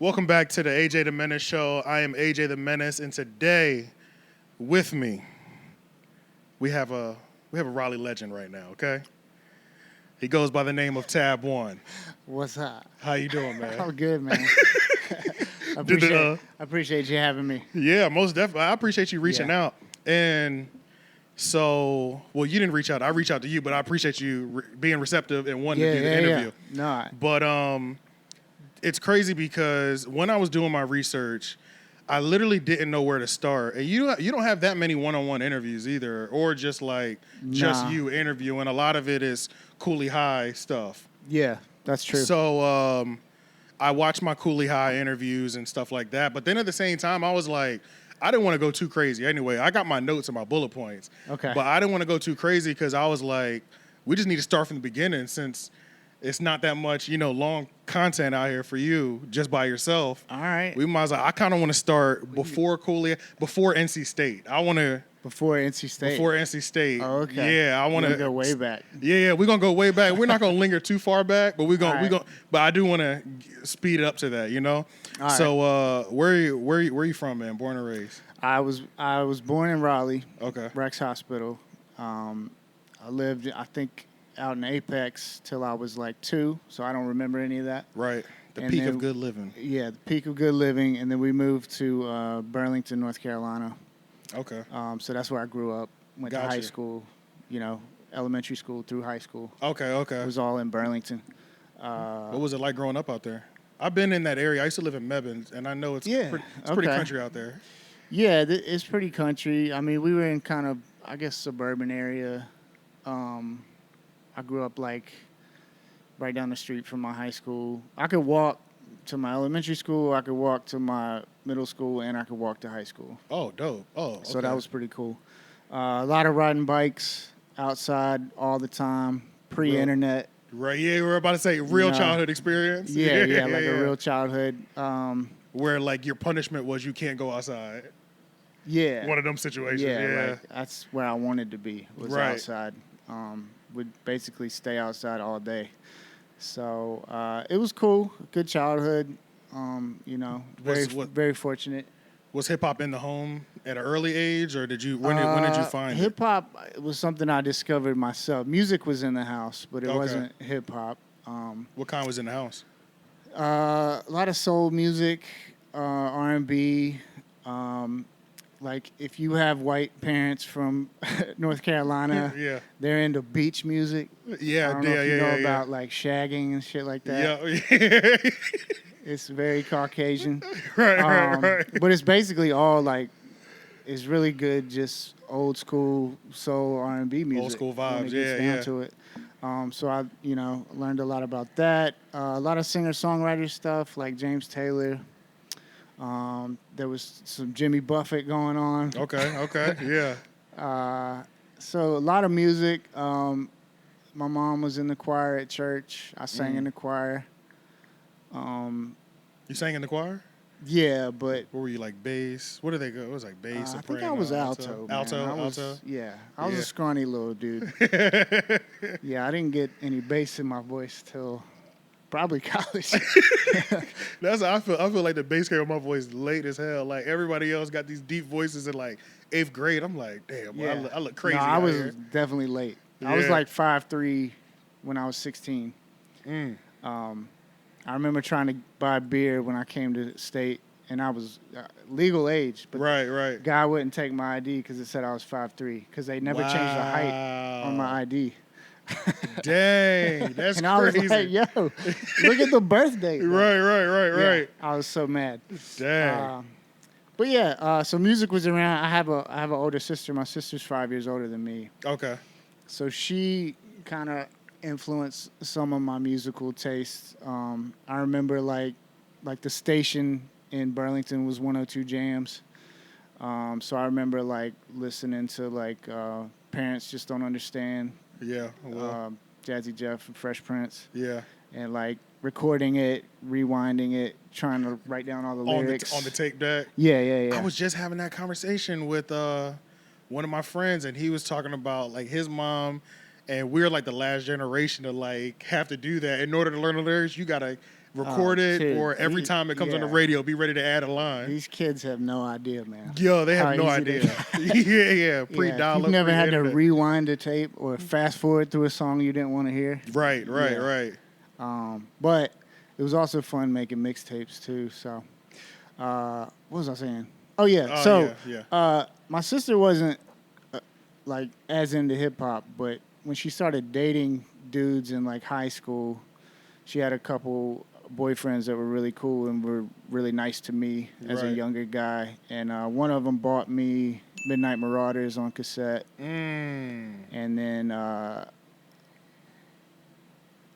Welcome back to the AJ the Menace show. I am AJ the Menace, and today with me we have a Raleigh legend right now. Okay, he goes by the name of Tab One. What's up? How you doing, man? I'm good, man. Did I appreciate you having me. Yeah, most definitely. I appreciate you reaching Yeah. out. And so, well, you didn't reach out. I reached out to you, but I appreciate you being receptive and wanting to do the interview. No, But it's crazy because when I was doing my research, I literally didn't know where to start. And you don't have that many one-on-one interviews either, or just like just Nah. you interviewing. A lot of it is Kooley High stuff. yeah, that's true. So I watched my Kooley High interviews and stuff like that. But then at the same time, I was like, I didn't want to go too crazy. Anyway, I got my notes and my bullet points. Okay. But I didn't want to go too crazy because I was like, we just need to start from the beginning since it's not that much, long content out here for you just by yourself. All right. We might as well. I kind of want to start before Kooley, before NC State. I want to Before NC State. before NC State. Oh, okay. Yeah, I want to to go way back. Yeah, we're gonna go way back. We're not gonna linger too far back, but All right. But I do want to speed it up to that, All right. So, where you from, man? Born and raised. I was born in Raleigh, Okay. Rex Hospital. I lived, I think, out in Apex till I was like 2, so I don't remember any of that. Right. The And peak then- of good living. Yeah, the peak of good living, and then we moved to Burlington, North Carolina. Okay. So that's where I grew up. Went to high Gotcha. school, elementary school through high school. Okay. It was all in Burlington. What was it like growing up out there? I've been in that area. I used to live in Mebbins, and I know it's Yeah, pretty okay. country out there. Yeah, it's pretty country. I mean, we were in kind of, I guess, suburban area. I grew up like right down the street from my high school. I could walk to my elementary school, I could walk to my middle school, and I could walk to high school. Oh, dope. Oh, okay. So that was pretty cool. A lot of riding bikes outside all the time, pre-internet. right. Yeah, we were about to say real No. childhood experience. Yeah, like a real childhood. Where like your punishment was you can't go outside. Yeah. One of them situations. Yeah, Yeah. like that's where I wanted to be, was Right. outside. Would basically stay outside all day. So it was cool, good childhood. Very what- very fortunate. Was hip hop in the home at an early age, or did you when did you find it? hip hop was something I discovered myself. Music was in the house, but it Okay. wasn't hip hop. What kind was in the house? A lot of soul music, R&B. Like if you have white parents from North Carolina, Yeah. they're into beach music. Yeah, I don't know yeah, if you yeah, know yeah, about like shagging and shit like that. yeah. It's very Caucasian. right. But it's basically all like, it's really good, just old school soul R&B music. school when vibes, it gets yeah, down yeah. to it. So I, learned a lot about that. A lot of singer-songwriter stuff like James Taylor. There was some Jimmy Buffett going on. Okay, yeah. So a lot of music. My mom was in the choir at church. I sang in the choir. You sang in the choir? Yeah, but What were you like bass? What did they go? It was like bass, I think soprano, I was alto. man. Alto, I was, alto. Yeah, I was Yeah. a scrawny little dude. Yeah, I didn't get any bass in my voice till probably college. That's how I feel. I feel like the bass came on my voice late as hell. Like everybody else got these deep voices in like 8th grade. I'm like, damn, boy, Yeah. I look crazy. No, I out was here. definitely late. I was Yeah. like 5'3" when I was 16. Mm. I remember trying to buy beer when I came to the state, and I was legal age, but Right. guy wouldn't take my ID because it said I was 5'3", because they never changed the height on my ID. Dang, that's And I was crazy. like, yo, look at the birthday. bro. Right. Yeah, I was so mad. Dang. But yeah, so music was around. I have an older sister. My sister's 5 years older than me. Okay. So she kind of influenced some of my musical tastes. I remember like the station in Burlington was 102 Jams. So I remember like listening to like Parents Just Don't Understand, Yeah. Well, Jazzy Jeff and Fresh Prince, yeah. and like recording it, rewinding it, trying to write down all the lyrics. On the tape deck. Yeah. I was just having that conversation with one of my friends, and he was talking about like his mom, and we're like the last generation to like have to do that. In order to learn the lyrics, you gotta record it, dude, or every time it comes on the yeah. radio, be ready to add a line. These kids have no idea, man. Yo, they have How no easy idea. they- Yeah, pre-dial You've up, never had to pre-internet. rewind a tape or fast forward through a song you didn't want to hear. Right. Yeah. But it was also fun making mixtapes too. So, what was I saying? Oh yeah. My sister wasn't like as into hip hop, but when she started dating dudes in like high school, she had a couple boyfriends that were really cool and were really nice to me as a Right. younger guy. And one of them bought me Midnight Marauders on cassette. And then the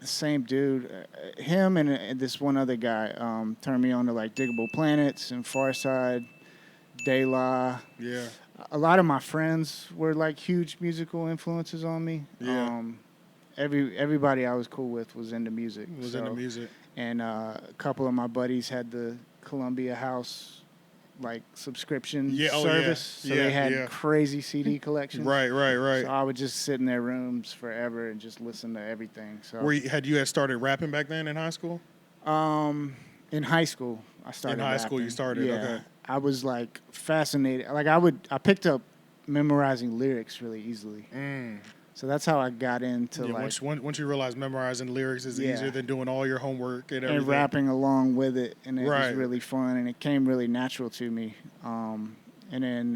same dude, him and this one other guy turned me on to like Diggable Planets and Farside, De La. Yeah. A lot of my friends were like huge musical influences on me. Yeah. Everybody I was cool with was into music. Into music. And a couple of my buddies had the Columbia House like subscription service. So they had crazy CD collections. Right. So I would just sit in their rooms forever and just listen to everything. So Had you started rapping back then in high school? in high school I started. In high school rapping. you started. Yeah. Okay. I was like fascinated. Like I picked up memorizing lyrics really easily. So that's how I got into like once you realize memorizing lyrics is easier than doing all your homework and everything. and rapping along with it, and it Right. was really fun, and it came really natural to me. And then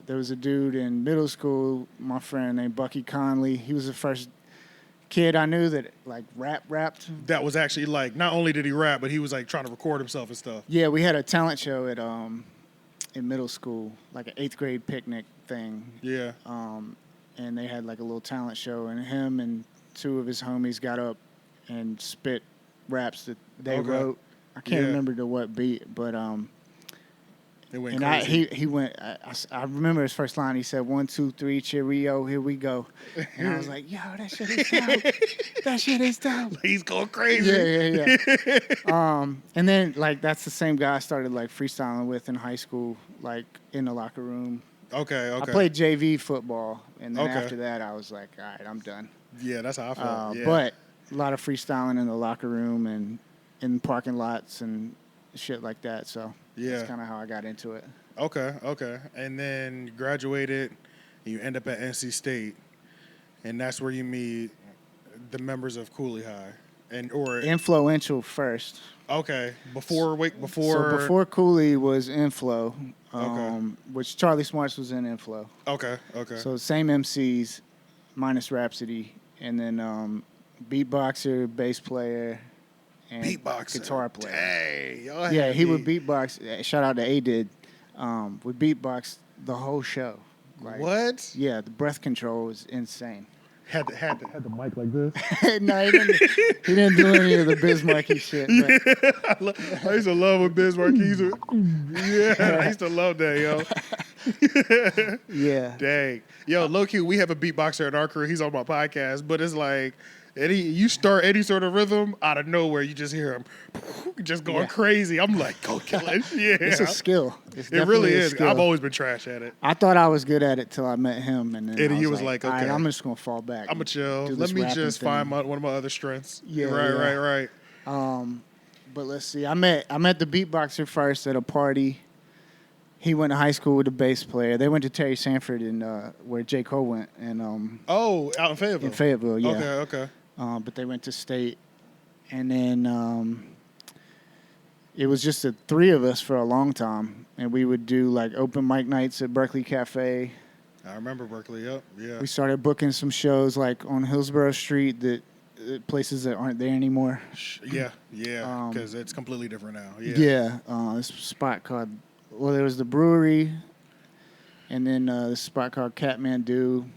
there was a dude in middle school, my friend named Bucky Conley. He was the first kid I knew that like rapped. That was actually like, not only did he rap, but he was like trying to record himself and stuff. Yeah, we had a talent show at in middle school, like an 8th grade picnic thing. Yeah. And they had like a little talent show, and him and two of his homies got up and spit raps that they wrote. I can't remember to what beat, but It went and crazy. he went. I remember his first line. He said, 1, 2, 3, cheerio, here we go. And I was like, yo, that shit is dope. That shit is dope. He's going crazy. Yeah. And then like that's the same guy I started like freestyling with in high school, like in the locker room. Okay. I played JV football, and then Okay. after that, I was like, all right, I'm done. Yeah, that's how I felt. Yeah. But a lot of freestyling in the locker room and in parking lots and shit like that. So that's kind of how I got into it. Okay. And then you graduated, and you end up at NC State, and that's where you meet the members of Kooley High, Influential first. Okay. So before Kooley was Inflow, which Charlie Smarts was in Inflow. Okay. So same MCs, minus Rhapsody, and then beatboxer, bass player, and guitar player. Dang, y'all Yeah, had he me. would beatbox. Shout out to A Did. Would beatbox the whole show. Like, What? Yeah, the breath control was insane. Had the mic like this. No, he didn't do any of the Biz Markie shit. But I used to love when Biz Markie used to. Yeah, I used to love that, yo. yeah. Dang. Yo, low key, we have a beatboxer in our crew. He's on my podcast, but it's like, you start any sort of rhythm out of nowhere, you just hear him just going crazy. I'm like, go kill it. Yeah. It's a skill. It's It really definitely a is. skill. I've always been trash at it. I thought I was good at it till I met him, and then And I he was like, all right, okay. I'm just gonna fall back. I'm going to chill. do Let this me rapping just thing. find one of my other strengths. Yeah, Right. But let's see. I met the beatboxer first at a party. He went to high school with a bass player. They went to Terry Sanford and where J. Cole went, and Oh, out in Fayetteville. in Fayetteville, yeah. Okay. But they went to state, and then it was just the three of us for a long time, and we would do like open mic nights at Berkeley Cafe. I remember Berkeley. Yep. Yeah. We started booking some shows like on Hillsborough Street that places that aren't there anymore. Yeah. Because it's completely different now. Yeah. This spot called there was the brewery, and then this spot called Kathmandu.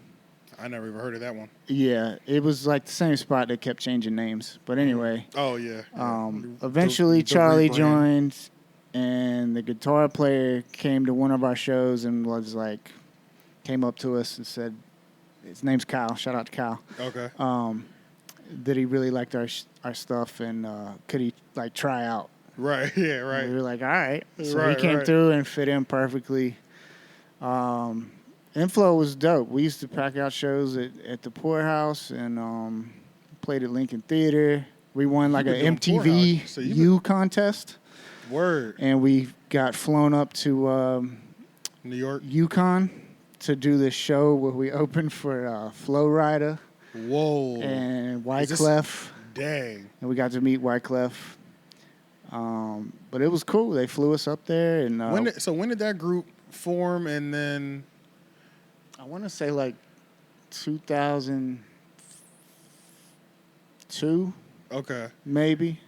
I never even heard of that one. Yeah, it was like the same spot that kept changing names. But anyway, Oh yeah. eventually The Charlie rebrand. joined, and the guitar player came to one of our shows and was like, came up to us and said, his name's Kyle. Shout out to Kyle. Okay. That he really liked our stuff, and could he like try out? Right. Yeah. And Right. we were like, all right. So Right, he came right. through and fit in perfectly. Inflow was dope. We used to pack out shows at the Poorhouse and played at Lincoln Theater. We won like been an doing Poorhouse. So MTV you've U contest, Word. and we got flown up to New York. Yukon to do this show where we opened for Flo Rida Whoa. and Is this- Wyclef, Dang. and we got to meet Wyclef. But it was cool. They flew us up there, and When did that group form? And then I want to say like 2002, okay. maybe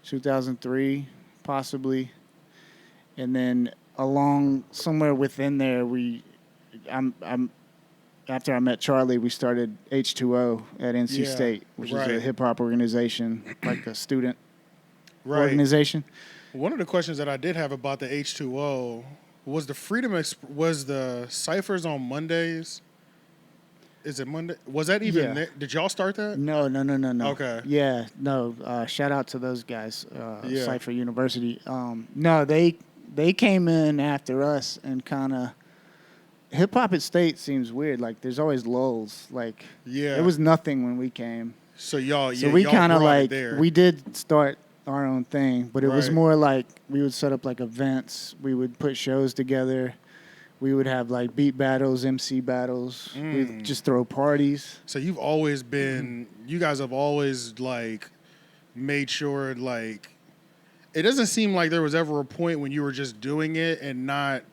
2003, possibly. And then along somewhere within there, after I met Charlie, we started H2O at NC Yeah, State, which is right. a hip hop organization, like a student Right. organization. One of the questions that I did have about the H2O was was the ciphers on Mondays. Is it Monday? Was that even Yeah. there? Did y'all start that? No. Okay. Yeah, no. Shout out to those guys, Yeah. Cypher University. No, they came in after us and kind of. Hip hop at State seems weird. Like there's always lulls. Like Yeah. it was nothing when we came. So y'all, So we y'all kind of brought it like there. we did start our own thing, but it was Right. more like we would set up like events. We would put shows together. We would have like beat battles, MC battles. We'd just throw parties. So you've always been, you guys have always like made sure like, it doesn't seem like there was ever a point when you were just doing it and not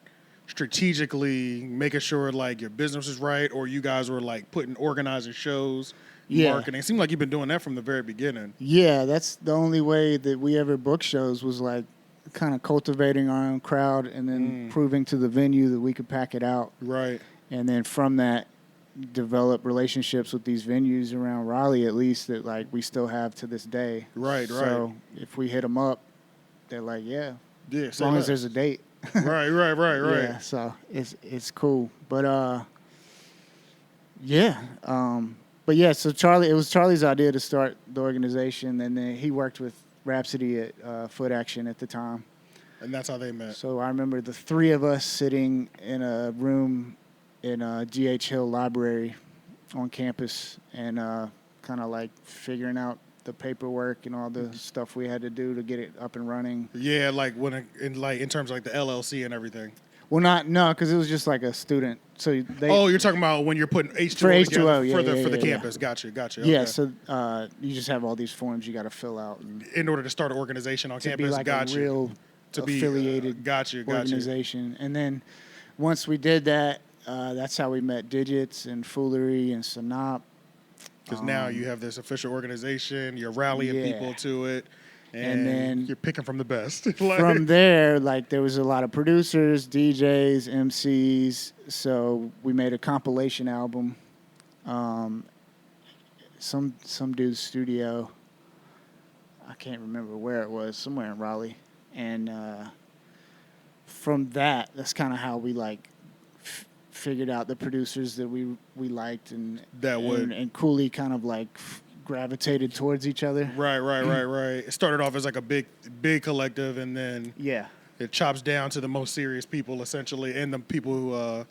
strategically making sure like your business is right, or you guys were like organizing shows, marketing. It seemed like you've been doing that from the very beginning. Yeah, that's the only way that we ever booked shows was like kind of cultivating our own crowd and then proving to the venue that we could pack it out. Right. And then from that, develop relationships with these venues around Raleigh, at least that like we still have to this day. Right. So if we hit them up, they're like, yeah, Yeah. as long as there's a date. Right. Yeah, so it's cool. But but yeah, so it was Charlie's idea to start the organization, and then he worked with Rhapsody at Foot Action at the time. And that's how they met. So I remember the three of us sitting in a room in G.H. Hill Library on campus and kind of like figuring out the paperwork and all the stuff we had to do to get it up and running. Yeah, like in terms of like the LLC and everything. Well, because it was just like a student. So You're talking about when you're putting H2O For together H2O, for the yeah. campus. Gotcha. Yeah, Okay. so you just have all these forms you got to fill out In order to start an organization on to campus. be like Gotcha. a real affiliated Gotcha. organization. And then once we did that, that's how we met Digits and Foolery and Sanop. Because now you have this official organization, you're rallying Yeah. people to it, And then you're picking from the best. From there, like there was a lot of producers, DJs, MCs. So we made a compilation album. Some dude's studio. I can't remember where it was. Somewhere in Raleigh. And from that's kind of how we like figured out the producers that we liked and Kooley kind of like gravitated towards each other. Right. It started off as like a big collective, and then it chops down to the most serious people essentially, and the people who or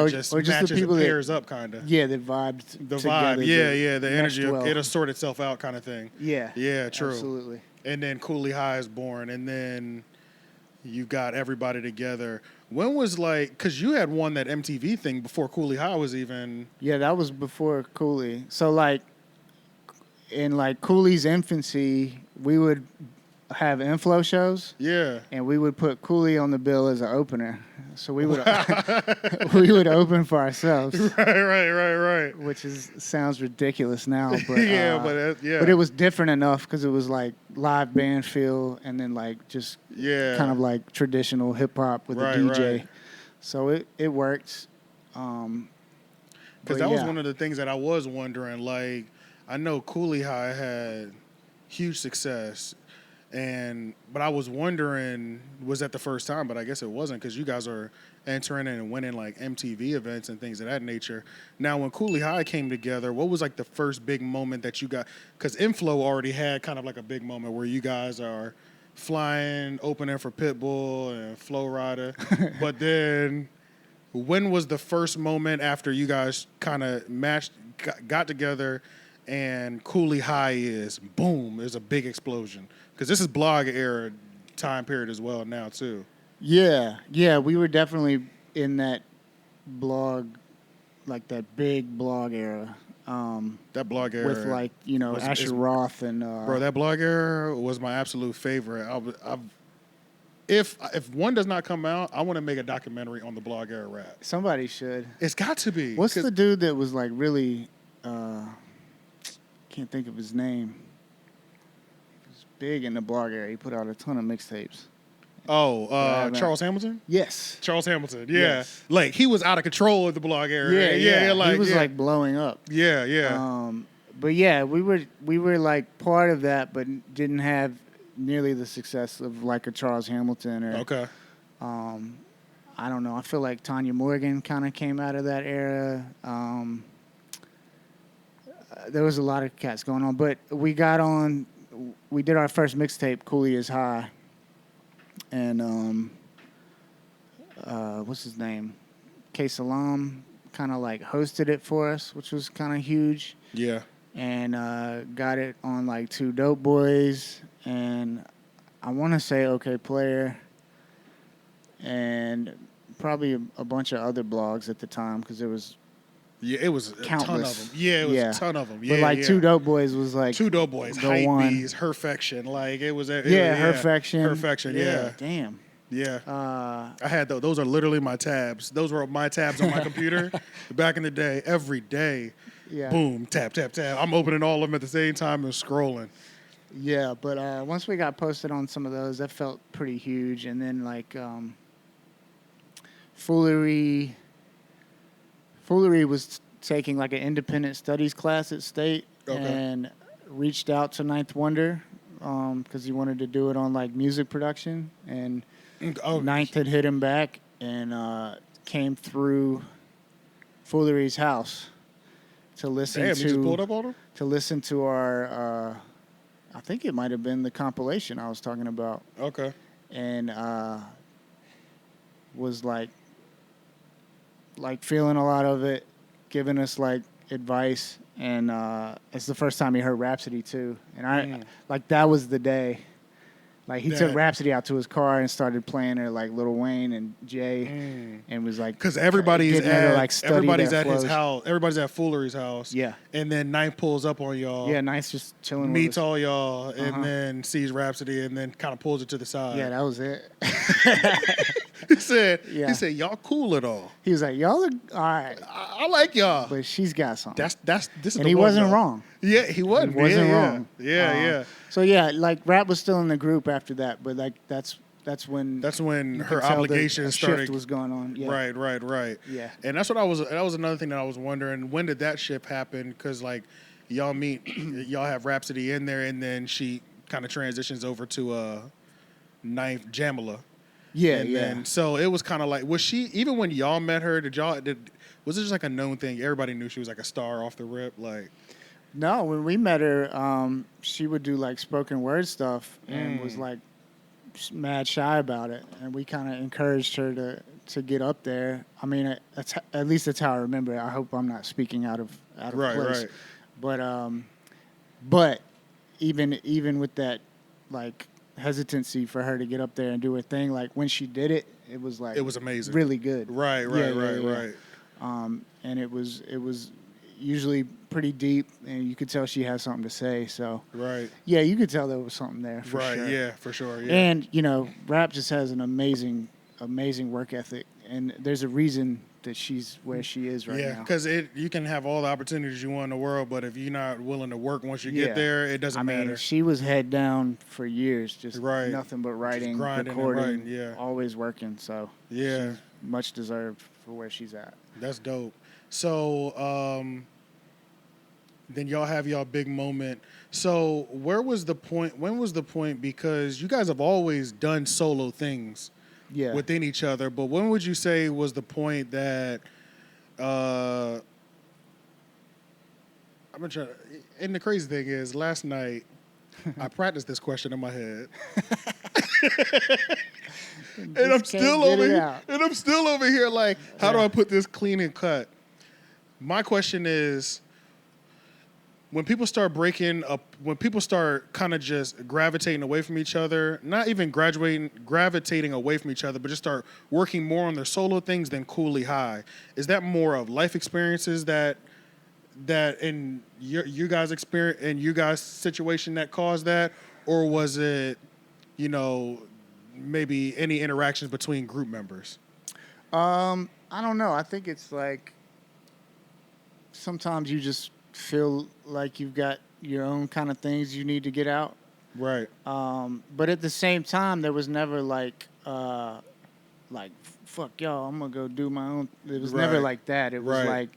just the people and pairs up kind of. Yeah, that vibed The together. vibe, the energy, well. it'll sort itself out kind of thing. Yeah, True. Absolutely. And then Kooley High is born, and then you got everybody together. When was because you had won that MTV thing before Kooley High was even. Yeah, that was before Kooley. So like in like Kooley's infancy, we would have inflow shows. Yeah. And we would put Kooley on the bill as an opener. So we would we would open for ourselves. Right. Which sounds ridiculous now, but but it was different enough because it was like live band feel and then like just kind of like traditional hip hop with a DJ. Right. So it worked. Because that was one of the things that I was wondering. Like, I know Kooley High had huge success, but I was wondering, was that the first time? But I guess it wasn't, because you guys are entering and winning like MTV events and things of that nature. Now, when Kooley High came together, what was like the first big moment that you got? Because Inflow already had kind of like a big moment where you guys are flying, opening for Pitbull and Flo Rida. But then, when was the first moment after you guys kind of got together and Kooley High is, boom, there's a big explosion. Because this is blog era time period as well now, too. Yeah, we were definitely in that blog, like that big blog era. That blog era. With like, Asher Roth and... bro, that blog era was my absolute favorite. If one does not come out, I want to make a documentary on the blog era rap. Somebody should. It's got to be. What's the dude that was like really... can't think of his name. He was big in the blog era. He put out a ton of mixtapes. Oh, Charles Hamilton? Yes. Charles Hamilton, yeah. Yes. Like, he was out of control at the blog era. Yeah. Like, he was like blowing up. Yeah. But yeah, we were like part of that, but didn't have nearly the success of like a Charles Hamilton or... Okay. I don't know. I feel like Tanya Morgan kind of came out of that era. There was a lot of cats going on, but we did our first mixtape, Kooley is High, and what's his name? K Salam kind of like hosted it for us, which was kind of huge. Yeah. And got it on like Two Dope Boys, and I want to say OK Player, and probably a bunch of other blogs at the time because there was... Yeah, it was countless. A ton of them. Yeah, it was a ton of them. Yeah, but like Two Dope Boys was like Two Dope Boys, Hype Bees, Herfection. Like it was. Herfection. Herfection. Yeah. Damn. Yeah. I had those. Those are literally my tabs. Those were my tabs on my computer back in the day. Every day. Yeah. Boom. Tap. Tap. Tap. I'm opening all of them at the same time and scrolling. Yeah, but once we got posted on some of those, that felt pretty huge. And then like Foolery was taking like an independent studies class at State and reached out to Ninth Wonder because he wanted to do it on like music production. And Ninth had hit him back and came through Foolery's house to listen Damn, you just pulled up on him? To listen to our I think it might have been the compilation I was talking about. Okay. And was like feeling a lot of it, giving us like advice, and it's the first time he heard Rhapsody too, and like that was the day. Like he took Rhapsody out to his car and started playing her like Lil Wayne and Jay, and was like because everybody's at his house, everybody's at Foolery's house, and then Ninth pulls up on y'all, Ninth's just chilling, meets all y'all, and then sees Rhapsody, and then kind of pulls it to the side. Yeah, that was it. He said, y'all cool at all. He was like, y'all are all right. I like y'all. But she's got something. This is and he wasn't wrong. Yeah, he wasn't. He wasn't wrong. Yeah. So yeah, like Rap was still in the group after that, but like that's when her obligations started. Shift was going on. Yeah. Right. Yeah. And that was another thing that I was wondering, when did that shift happen? Because like y'all meet, y'all have Rhapsody in there, and then she kind of transitions over to Ninth Jamila. Yeah. So it was kind of like, was she, even when y'all met her, was it just like a known thing? Everybody knew she was like a star off the rip? Like, no, when we met her, she would do like spoken word stuff and was like mad shy about it. And we kind of encouraged her to get up there. I mean, at least that's how I remember it. I hope I'm not speaking out of place. Right. But even with that, like, hesitancy for her to get up there and do her thing, like when she did it, it was like, it was amazing, really good. Right. And it was usually pretty deep, and you could tell she had something to say. So yeah, you could tell there was something there for sure. Yeah, for sure. Yeah. And Rap just has an amazing work ethic, and there's a reason that she's where she is right now. Yeah, because you can have all the opportunities you want in the world, but if you're not willing to work once you get there, it doesn't matter. I mean, she was head down for years, just nothing but writing, grinding, recording, always working. So she's much deserved for where she's at. That's dope. So then y'all have y'all big moment. So when was the point? Because you guys have always done solo things. Yeah. Within each other, but when would you say was the point that I've been trying to, and the crazy thing is, last night I practiced this question in my head. and I'm still over here like, how do I put this clean and cut? My question is, when people start breaking up, when people start kind of just gravitating away from each other, not even gravitating away from each other, but just start working more on their solo things than Kooley High. Is that more of life experiences that in you guys experience in you guys situation that caused that, or was it, you know, maybe any interactions between group members? I don't know. I think it's like sometimes you just feel like you've got your own kind of things you need to get out. Right. But at the same time, there was never like fuck y'all, I'm gonna go do my own. It was never Right. like that. It was Right.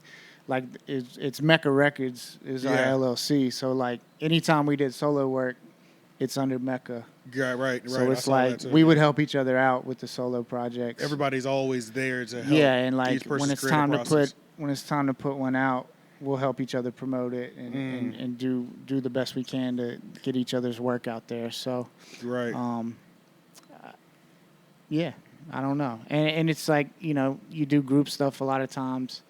like it's Mecca Records is our Yeah. LLC. So like anytime we did solo work, it's under Mecca. Yeah, right. So I it's saw like that too. we would help each other out with the solo projects. Everybody's always there to help. Yeah, and like each person's when it's creative time process. to put one out, we'll help each other promote it and do the best we can to get each other's work out there. So Right. yeah, I don't know. And it's like, you know, you do group stuff a lot of times.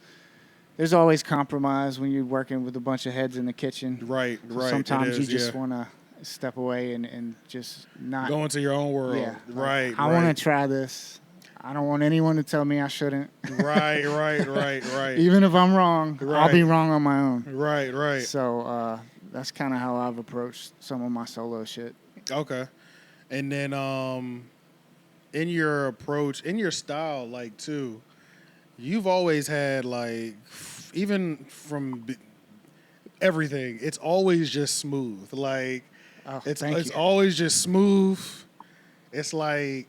There's always compromise when you're working with a bunch of heads in the kitchen. Right. So Right. sometimes It is, you just yeah. want to step away and just not Go into your own world. yeah. Right. I want to try this. I don't want anyone to tell me I shouldn't. Right. Even if I'm wrong, I'll be Right. wrong on my own. Right. So that's kind of how I've approached some of my solo shit. Okay. And then in your approach, in your style, like too, you've always had like even from everything, it's always just smooth. Like Oh, it's thank you. always just smooth. It's like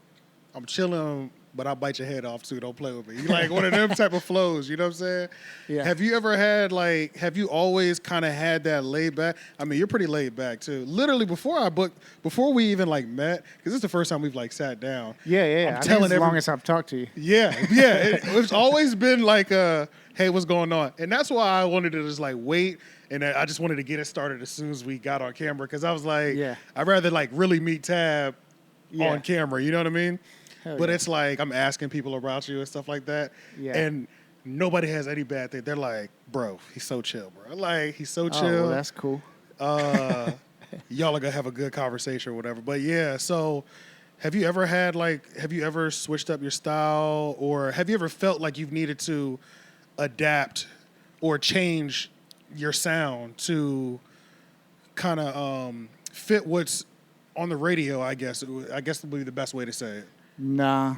I'm chilling, but I'll bite your head off too. Don't play with me. You like one of them type of flows. You know what I'm saying? Yeah. Have you ever had have you always kind of had that laid back? I mean, you're pretty laid back too. Literally before we even like met, because this is the first time we've like sat down. Yeah. I'm I think telling it's as long as I've talked to you. Yeah. It's always been like hey, what's going on? And that's why I wanted to just like wait. And I just wanted to get it started as soon as we got on camera. Because I was like, Yeah. I'd rather like really meet Tab Yeah. on camera. You know what I mean? Hell But yeah. it's like I'm asking people about you and stuff like that. Yeah. And nobody has any bad thing. They're like, bro, he's so chill, bro. Like, he's so Oh, chill. well, that's cool. Y'all are gonna have a good conversation or whatever. But yeah, so have you ever switched up your style, or have you ever felt like you've needed to adapt or change your sound to kind of fit what's on the radio? I guess would be the best way to say it. Nah,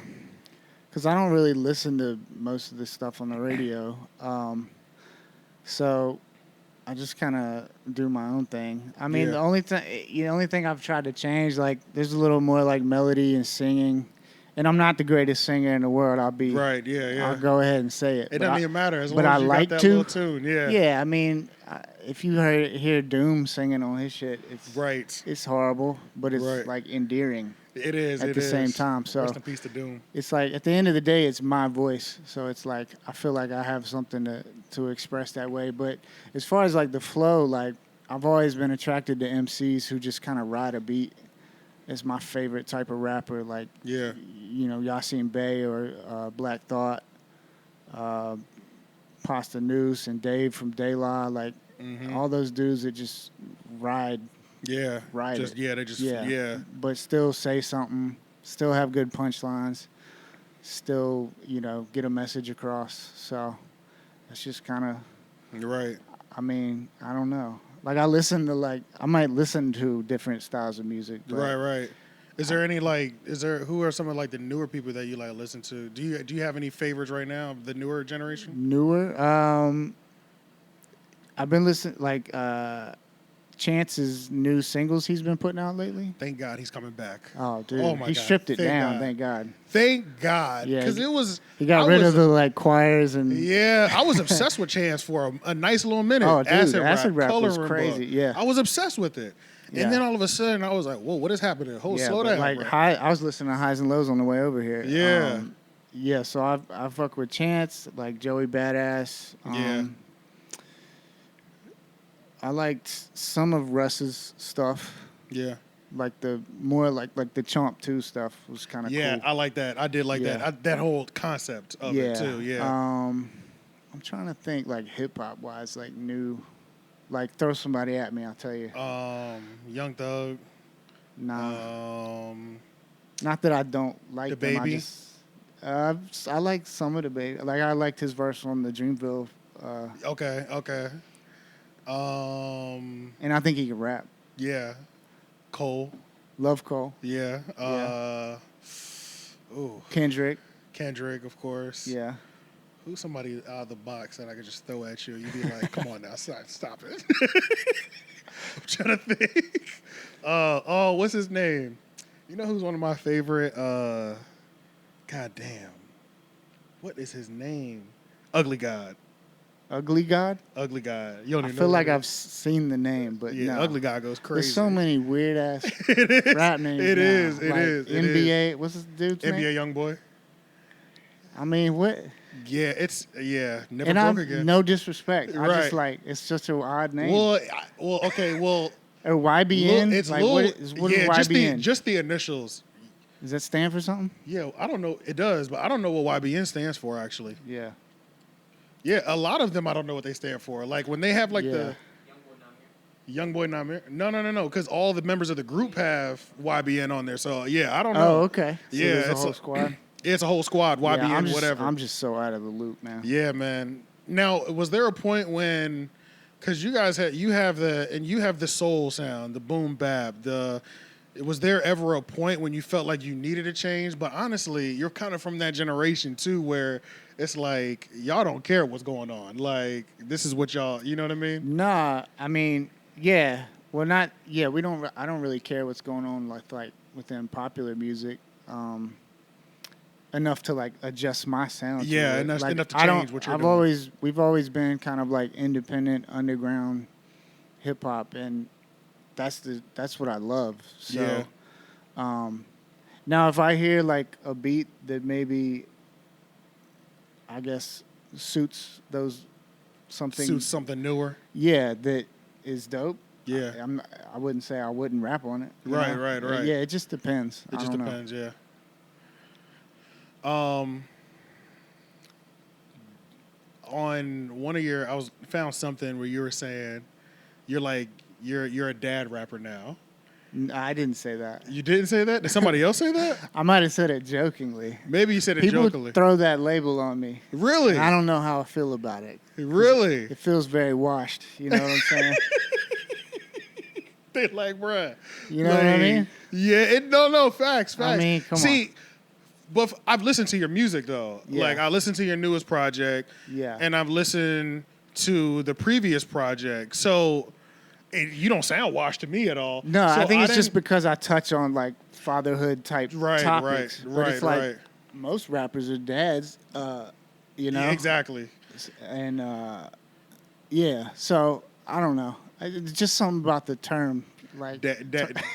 because I don't really listen to most of this stuff on the radio. So I just kind of do my own thing. I mean, Yeah. the only thing I've tried to change, like, there's a little more like melody and singing. And I'm not the greatest singer in the world. Right? Yeah. I'll go ahead and say it. It doesn't even matter as long but as I you like got that to. little tune. Yeah. Yeah, I mean, if you hear Doom singing on his shit, Right. it's horrible, but it's Right. like endearing It is. at it the same is. time. So Rest in peace to Doom. it's like at the end of the day, it's my voice. So it's like I feel like I have something to express that way. But as far as like the flow, like I've always been attracted to MCs who just kind of ride a beat. It's my favorite type of rapper, like Yeah. you know, Yasin Bey or Black Thought, Pasta Noose and Dave from De La, like all those dudes that just ride Yeah. Ride Just it. yeah. They just Yeah. yeah. but still say something, still have good punchlines, still, you know, get a message across. So it's just kind of, Right. I mean, I don't know. Like I might listen to different styles of music. But Right. Is there any who are some of like the newer people that you like listen to? Do you have any favorites right now of the newer generation? Newer, I've been listening like Chance's new singles he's been putting out lately. Thank God he's coming back. Oh, dude, Oh my he God. stripped it Thank down. God. Thank God. Thank God. Yeah, Because it was. He got I rid was- of the like choirs and Yeah, I was obsessed with Chance for a nice little minute. Oh, dude, Acid Rap was Coloring crazy, Book. yeah. I was obsessed with it. Yeah. And then all of a sudden, I was like, whoa, what is happening? Slow but down. like bro. I was listening to Highs and Lows on the way over here. Yeah. Yeah. So I fuck with Chance, like Joey Badass. Yeah. I liked some of Russ's stuff, Yeah. like the more like the Chomp 2 stuff was kind of Yeah, cool. I like that. I did like Yeah. that. That whole concept of it, too. Yeah. I'm trying to think like hip hop wise, like new. Like, throw somebody at me, I'll tell you. Young Thug. Nah. Not that I don't like The them. Baby? I like some of the Baby. Like, I liked his verse on the Dreamville. Okay. And I think he can rap. Yeah. Cole. Love Cole. Yeah. Kendrick. Kendrick, of course. Yeah. Who's somebody out of the box that I could just throw at you? You'd be like, come on now, stop it. I'm trying to think. What's his name? You know who's one of my favorite? God damn. What is his name? Ugly God. Ugly God? Ugly God. You don't I even feel know like who it I've is. seen the name, but Yeah, no. Ugly God goes crazy. There's so many weird ass It is. rap names. It now. is. It Like is. It NBA. What's this dude's NBA name? Youngboy. I mean, what? Yeah, never And broke I'm again. no disrespect. I just Right. like it's such an odd name. Okay. Or YBN. It's like Lil. what is YBN? Just the initials. Does that stand for something? Yeah, I don't know. It does, but I don't know what YBN stands for actually. Yeah. Yeah, a lot of them I don't know what they stand for. Like when they have like Yeah. the Young Boy Not Here. No, because all the members of the group have YBN on there. So yeah, I don't know. Oh, okay. So Yeah, there's a it's whole squad. It's a whole squad. YBN, yeah, whatever. I'm just so out of the loop, man. Yeah, man. Now, was there a point when, because you guys have the soul sound, the boom bap, was there ever a point when you felt like you needed a change? But honestly, you're kind of from that generation too, where it's like y'all don't care what's going on. Like this is what y'all, you know what I mean? Nah, I mean, yeah. Well, not yeah. We don't. I don't really care what's going on like within popular music. Enough to like adjust my sound. Yeah, to it. enough Like, to I don't- change what you're doing. We've always been kind of like independent underground hip hop, and that's what I love. So, Yeah. now if I hear like a beat that maybe, I guess suits something newer. yeah, that is dope. Yeah. I wouldn't say I wouldn't rap on it. you Right, know? right. Yeah, it just depends. It I just don't know. depends, yeah. On one of your, found something where you were saying you're a dad rapper now. I didn't say that. You didn't say that? Did somebody else say that? I might have said it jokingly. Maybe you said it People jokingly. throw that label on me. Really? And I don't know how I feel about it. Really? It feels very washed. You know what I'm saying? They like, bruh. You know what I mean? Yeah. No. Facts. I mean, come on. See, but I've listened to your music though. Yeah. Like I listened to your newest project. Yeah. And I've listened to the previous project. So you don't sound washed to me at all. No, So I think it's just didn't- because I touch on like fatherhood type topics. But it's like most rappers are dads, you know? Yeah, exactly. And yeah, so I don't know. It's just something about the term. Like Dad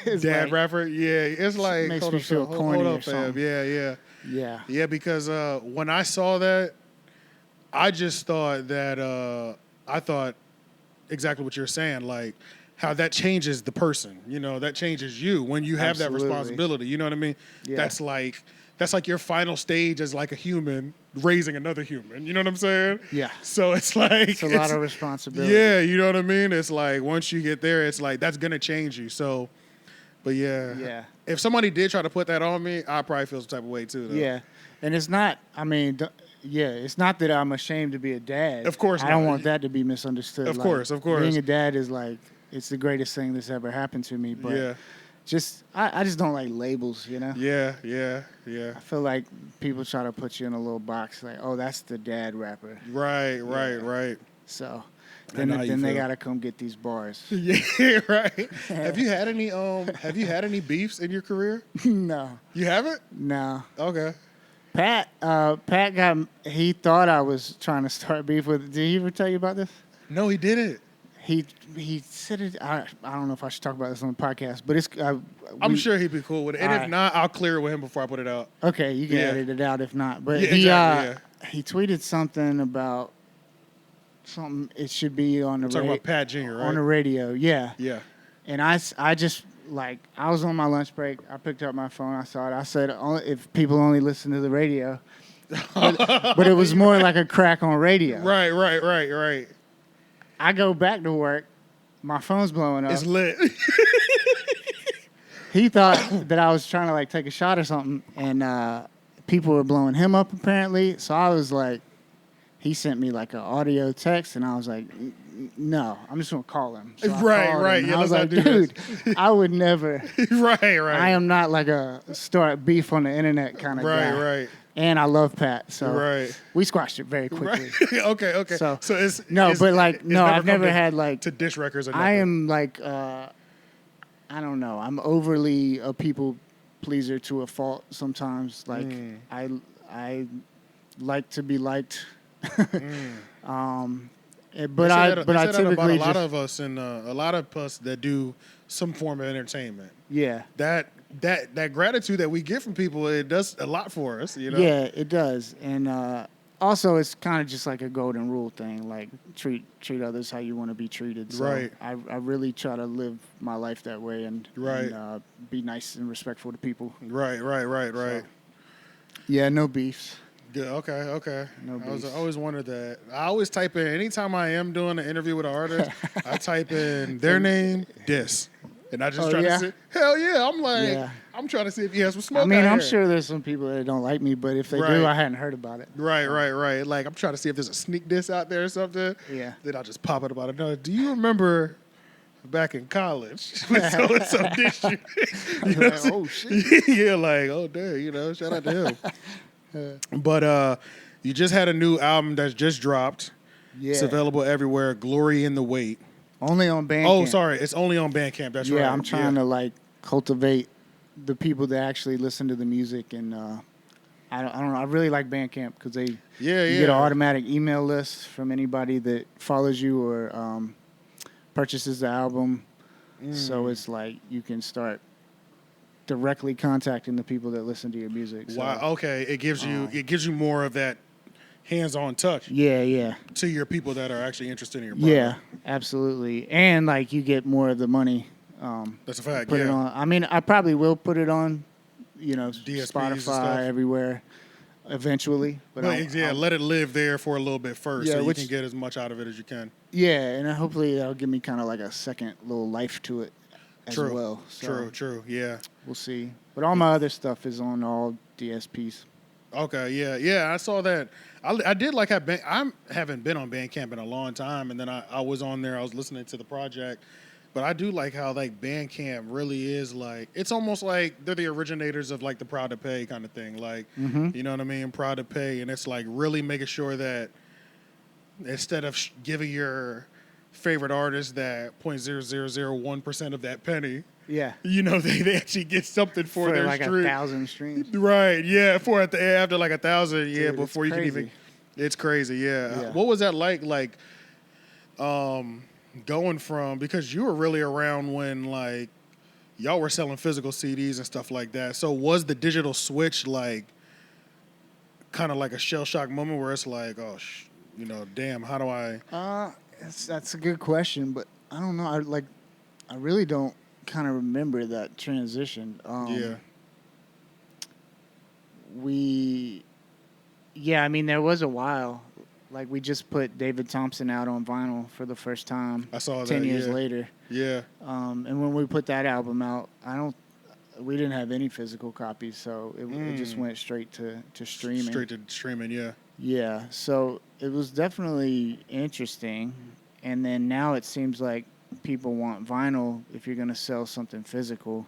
it's like- rapper. Yeah. It's like makes hold me up, feel hold corny up, or fam. something. Yeah. Yeah. Yeah, because when I saw that, I just thought that I thought exactly what you're saying, like how that changes the person. You know, that changes you when you have Absolutely. that responsibility. You know what I mean? Yeah. That's like your final stage as like a human raising another human. You know what I'm saying? Yeah. So it's like It's a lot of responsibility. Yeah, you know what I mean? It's like once you get there, it's like that's gonna change you. So, but yeah. Yeah. If somebody did try to put that on me, I'd probably feel some type of way too. Though. Yeah. And it's not, I mean, it's not that I'm ashamed to be a dad. Of course I don't not. want that to be misunderstood. Of Like, course. Being a dad is like, it's the greatest thing that's ever happened to me. But Yeah. I just don't like labels, you know? Yeah. I feel like people try to put you in a little box, like, oh, that's the dad rapper. Right. So I then, know how you then they feel. got to come get these bars. Yeah, right. Have you had any beefs in your career? No. You haven't? No. Okay. Pat he thought I was trying to start beef with, did he ever tell you about this? No, he didn't. He said it. I don't know if I should talk about this on the podcast, but it's. I'm sure he'd be cool with it. And All if right. not, I'll clear it with him before I put it out. Okay, you can Yeah. edit it out if not. But Yeah, he exactly, he tweeted something about something. It should be on the Talking about Pat Jr., right? on the radio. Yeah, Yeah. and I just like I was on my lunch break. I picked up my phone. I saw it. I said, if people only listen to the radio, but it was more like a crack on radio. Right. I go back to work, my phone's blowing up. It's lit. He thought that I was trying to like take a shot or something, and people were blowing him up apparently. So I was like, he sent me like an audio text, and I was like, no, I'm just gonna call him. So I called him, and Yeah, I was let's like, not do dude, I would never. Right. I am not like a start beef on the internet kind of guy. Right. And I love Pat, so Right. we squashed it very quickly. Okay. So it's but no, I've come never had like to dish records. Or I am like I don't know. I'm overly a people pleaser to a fault sometimes. Like I like to be liked. But I typically about a lot just, of us and a lot of us that do some form of entertainment. yeah. That gratitude that we get from people, it does a lot for us. You know. Yeah, it does. And also, it's kind of just like a golden rule thing. Like treat others how you want to be treated. So Right. I really try to live my life that way and be nice and respectful to people. Right. So, yeah, no beefs. Yeah, okay. No I beefs. always wondered that. I always type in, anytime I am doing an interview with an artist, I type in their name, diss. And I just try to see, hell yeah. I'm like, I'm trying to see if he has some smoke. I mean, out I'm here. sure there's some people that don't like me, but if they do, I hadn't heard about it. Right. Like, I'm trying to see if there's a sneak diss out there or something. Yeah. Then I'll just pop it about it. No, do you remember back in college when so-and-so dissed you? You know Like, oh, shit. Yeah, like, oh, damn, shout out to him. But you just had a new album that's just dropped. Yeah. It's available everywhere. Glory in the Wait. Only on Bandcamp. Oh, sorry. It's only on Bandcamp. That's right. Yeah, I'm trying to like cultivate the people that actually listen to the music, and I don't know. I really like Bandcamp because you get an automatic email list from anybody that follows you or purchases the album. So it's like you can start directly contacting the people that listen to your music. So, wow. Okay. It gives you more of that hands-on touch. Yeah. To your people that are actually interested in your product. Yeah, absolutely. And like you get more of the money. That's a fact. Put it on. I mean, I probably will put it on, DSPs and Spotify stuff. everywhere eventually. But let it live there for a little bit first, so you which- can get as much out of it as you can. yeah, and hopefully that'll give me kind of like a second little life to it as True. well. So True. Yeah. we'll see. But all my other stuff is on all DSPs. Okay. Yeah. I saw that. I did like how I haven't been on Bandcamp in a long time, and then I was on there. I was listening to the project, but I do like how like Bandcamp really is like, it's almost like they're the originators of like the Proud to Pay kind of thing. Like, you know what I mean? Proud to Pay, and it's like really making sure that instead of giving your favorite artist that 0.0001% of that penny, Yeah. they actually get something for their like stream. 1,000 streams. Right, yeah, after like 1,000, yeah, Dude, before you it's can even. It's crazy, yeah. Yeah. What was that like going from, because you were really around when like y'all were selling physical CDs and stuff like that. So was the digital switch like kind of like a shell shock moment where it's like, oh, damn, how do I? That's a good question, but I don't know. I really don't kind of remember that transition. I mean, there was a while. Like, we just put David Thompson out on vinyl for the first time. I saw that, 10 years later. Yeah. And when we put that album out, we didn't have any physical copies, so it just went straight to streaming. Straight to streaming, yeah. Yeah, so it was definitely interesting. And then now it seems like people want vinyl if you're going to sell something physical.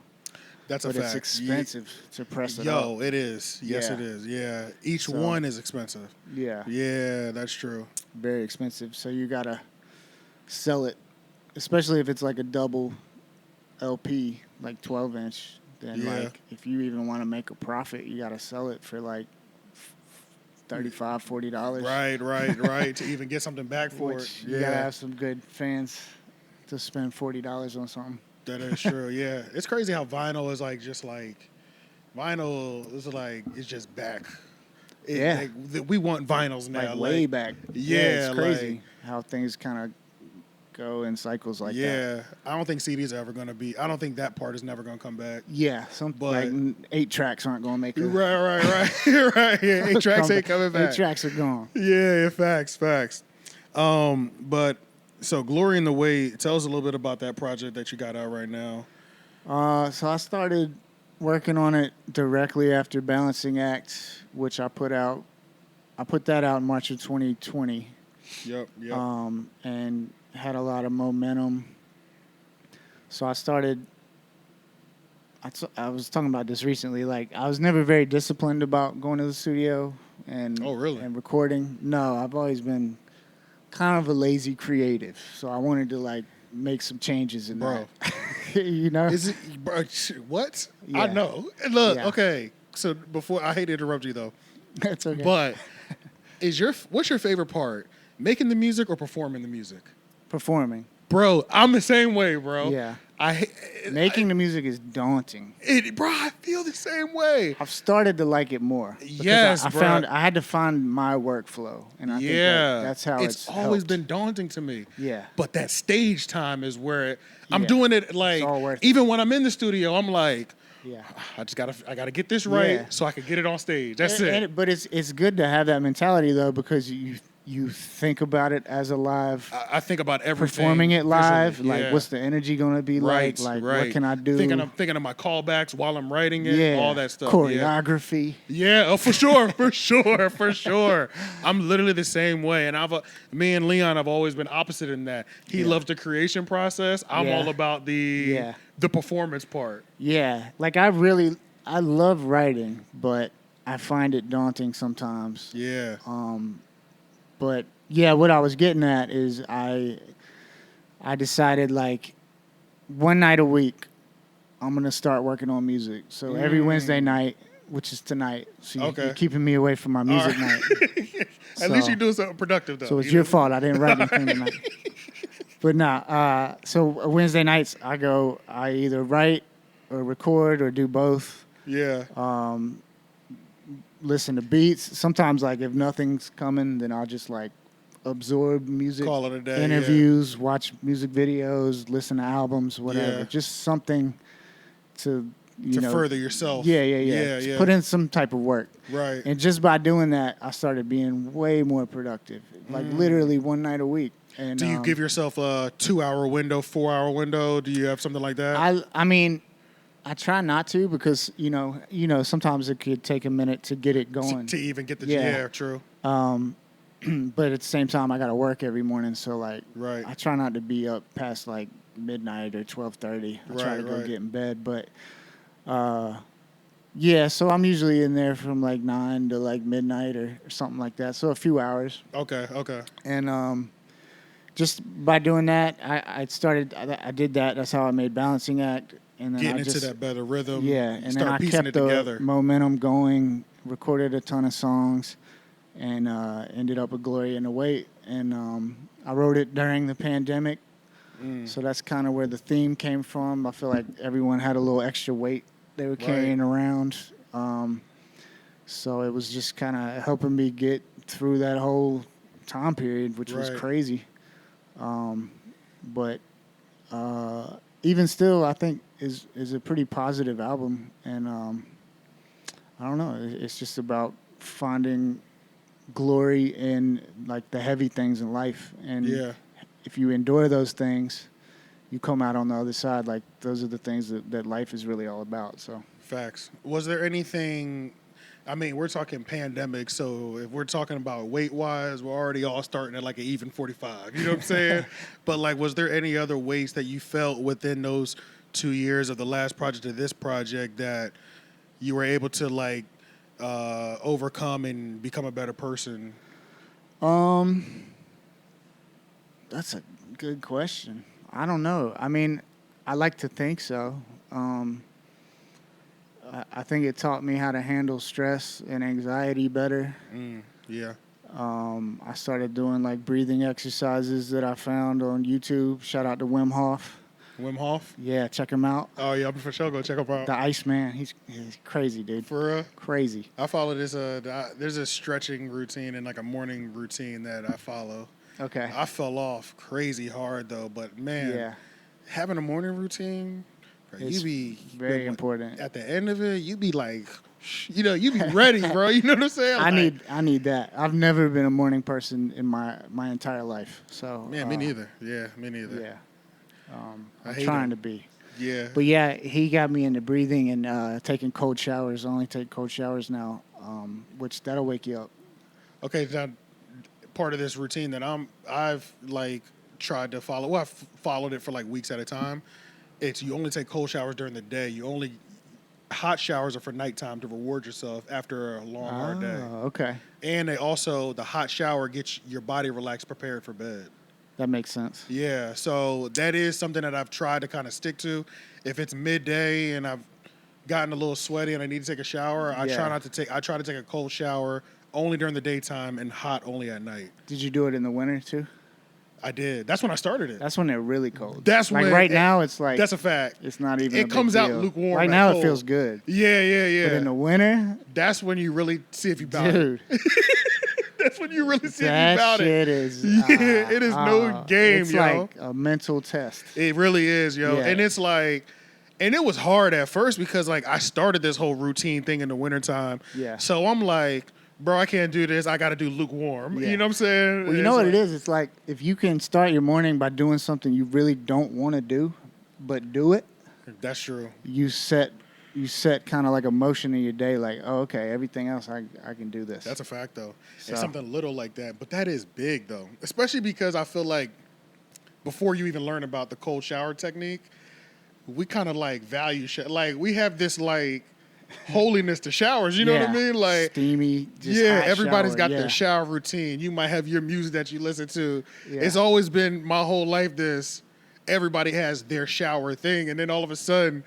That's a but fact. it's expensive to press it up. It is. Yes, it is. Yeah. Each one is expensive. Yeah. Yeah, that's true. Very expensive. So you got to sell it, especially if it's like a double LP, like 12-inch. Then, like, if you even want to make a profit, you got to sell it for like $35, $40. Right. To even get something back for it. You got to have some good fans to spend $40 on something. That is true, yeah. It's crazy how vinyl is like, vinyl is like, it's just back. We want vinyls now. Like way back. Yeah, it's crazy how things kind of go in cycles like that. Yeah, I don't think CDs are ever going to be, I don't think that part is never going to come back. Yeah, like 8 tracks aren't going to make it. Right. Right, yeah, 8 tracks ain't coming back. 8 tracks are gone. Yeah, facts. But So Glory in the Wait, tell us a little bit about that project that you got out right now. So I started working on it directly after Balancing Act, which I put out. I put that out in March of 2020. Yep. And had a lot of momentum. So I started. I was talking about this recently. Like, I was never very disciplined about going to the studio and Oh, really? and recording. No, I've always been kind of a lazy creative. So I wanted to like make some changes in Bro. that. You know? Is it, bro, what? Yeah. I know. Look, Yeah. okay. So before, I hate to interrupt you though, That's okay. but what's your favorite part? Making the music or performing the music? Performing. Bro, I'm the same way, bro. Yeah. I Making the music is daunting. bro, I feel the same way. I've started to like it more. Because Yes, I bro. found I had to find my workflow, and I think that's how it's always helped. been daunting to me. Yeah. But that stage time is where I'm Yeah. doing it like all worth it. even when I'm in the studio, I'm like, Yeah. I gotta get this right Yeah. so I can get it on stage. That's it. But it's good to have that mentality though, because you think about it as a live, I think about everything. performing it live. visually. Like, Yeah. what's the energy going to be right, like? Like, right. what can I do? Thinking of my callbacks while I'm writing it, yeah. all that stuff. Choreography. Yeah, oh, for sure, for sure. I'm literally the same way, and me and Leon have always been opposite in that. He Yeah. loves the creation process. I'm Yeah. all about the performance part. Yeah. Like, I love writing, but I find it daunting sometimes. Yeah, But yeah, what I was getting at is I decided, like, one night a week I'm gonna start working on music. So every Wednesday night, which is tonight, so you're keeping me away from my music night. At least you're doing something productive though. So it's your fault I didn't write anything tonight. But nah, so Wednesday nights I either write or record or do both. Yeah, Listen to beats. Sometimes, like, if nothing's coming, then I'll just like absorb music, call it a day. interviews, watch music videos, listen to albums, whatever. Yeah. Just something to further yourself. Yeah. Just put in some type of work. Right. And just by doing that, I started being way more productive. Like literally one night a week. And Do you give yourself a 2-hour window, 4-hour window? Do you have something like that? I mean, I try not to, because you know sometimes it could take a minute to get it going. To even get the Yeah. true. But at the same time, I got to work every morning, so like, Right. I try not to be up past like midnight or 12:30. I try to go get in bed, but yeah. So I'm usually in there from like 9 to like midnight or something like that. So a few hours. Okay. And just by doing that, I did that. That's how I made Balancing Act, and then Getting I into just, that better rhythm. yeah, and then start I piecing kept it the together. momentum going, recorded a ton of songs, and ended up with Glory in the Wait. And I wrote it during the pandemic, so that's kind of where the theme came from. I feel like everyone had a little extra weight they were carrying around. So it was just kind of helping me get through that whole time period, which was crazy. But even still, I think is a pretty positive album, and I don't know. It's just about finding glory in like the heavy things in life, and if you endure those things, you come out on the other side. Like, those are the things that life is really all about. So Facts. Was there anything? I mean, we're talking pandemic, so if we're talking about weight-wise, we're already all starting at like an even 45. You know what I'm saying? But like, was there any other weights that you felt within those 2 years of the last project to this project that you were able to like overcome and become a better person? That's a good question. I don't know. I mean, I like to think so. I think it taught me how to handle stress and anxiety better. Yeah. I started doing like breathing exercises that I found on YouTube. Shout out to Wim Hof. Wim Hof? Yeah, check him out. Oh, yeah, I'm for sure go check him out. The Iceman. He's crazy, dude. For real? Crazy. I follow this. There's a stretching routine and like a morning routine that I follow. Okay. I fell off crazy hard though, but man, having a morning routine, It's you be very important. At the end of it, you be like You know, you be ready, bro. You know what I'm saying? I need that. I've never been a morning person in my entire life. So Yeah, me neither. Yeah, me neither. Yeah. I I'm hate trying it. to be. Yeah. But yeah, he got me into breathing and taking cold showers. I only take cold showers now, which that'll wake you up. Okay, now part of this routine that I've like tried to follow. Well, I've followed it for like weeks at a time. It's you only take cold showers during the day. You only hot showers are for nighttime to reward yourself after a long hard day. Okay. And they also the hot shower gets your body relaxed, prepared for bed. That makes sense. Yeah, so that is something that I've tried to kind of stick to. If it's midday and I've gotten a little sweaty and I need to take a shower, I try to take a cold shower only during the daytime and hot only at night. Did you do it in the winter too? I did. That's when I started it. That's when they're really cold. That's like when right now it's like that's a fact. It's not even. It comes out lukewarm. Right now cold. it feels good. Yeah. But in the winter, that's when you really see if you bout dude. it. That's when you really see if you That bout shit it. is. Yeah, it is no game, it's yo. like a mental test. It really is, yo. Yeah. And it's like, and it was hard at first because like I started this whole routine thing in the wintertime. Yeah. So I'm like, bro, I can't do this. I got to do lukewarm. Yeah. You know what I'm saying? Well, you know what it is? It's like if you can start your morning by doing something you really don't want to do, but do it. That's true. You set kind of like a motion in your day, like, oh, okay, everything else I can do this. That's a fact, though. So. It's something little like that, but that is big, though. Especially because I feel like before you even learn about the cold shower technique, we kind of like value like we have this like holiness to showers. You know what I mean? Like steamy. Just yeah, hot everybody's shower. got their shower routine. You might have your music that you listen to. Yeah. It's always been my whole life. Everybody has their shower thing, and then all of a sudden,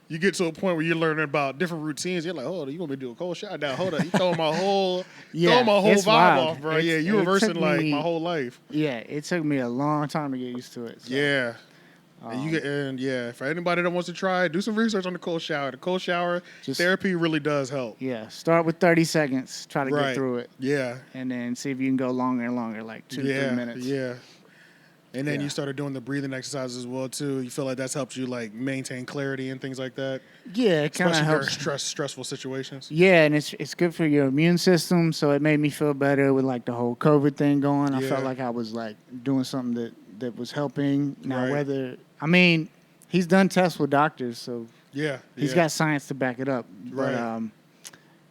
you get to a point where you're learning about different routines. You're like, oh, you want me to do a cold shower? Now, hold on. You throwing my whole, vibe wild. off, bro. You reversing like my whole life. Yeah, it took me a long time to get used to it. So. Yeah. For anybody that wants to try it, do some research on the cold shower. The cold shower therapy really does help. Yeah, start with 30 seconds. Try to get through it. Yeah. And then see if you can go longer and longer, like 2 to 3 minutes. Yeah. And then you started doing the breathing exercises as well too. You feel like that's helped you like maintain clarity and things like that. Yeah, it kind of helps. During stressful situations. Yeah, and it's good for your immune system. So it made me feel better with like the whole COVID thing going. I felt like I was like doing something that was helping. Now he's done tests with doctors, so he's got science to back it up. Right.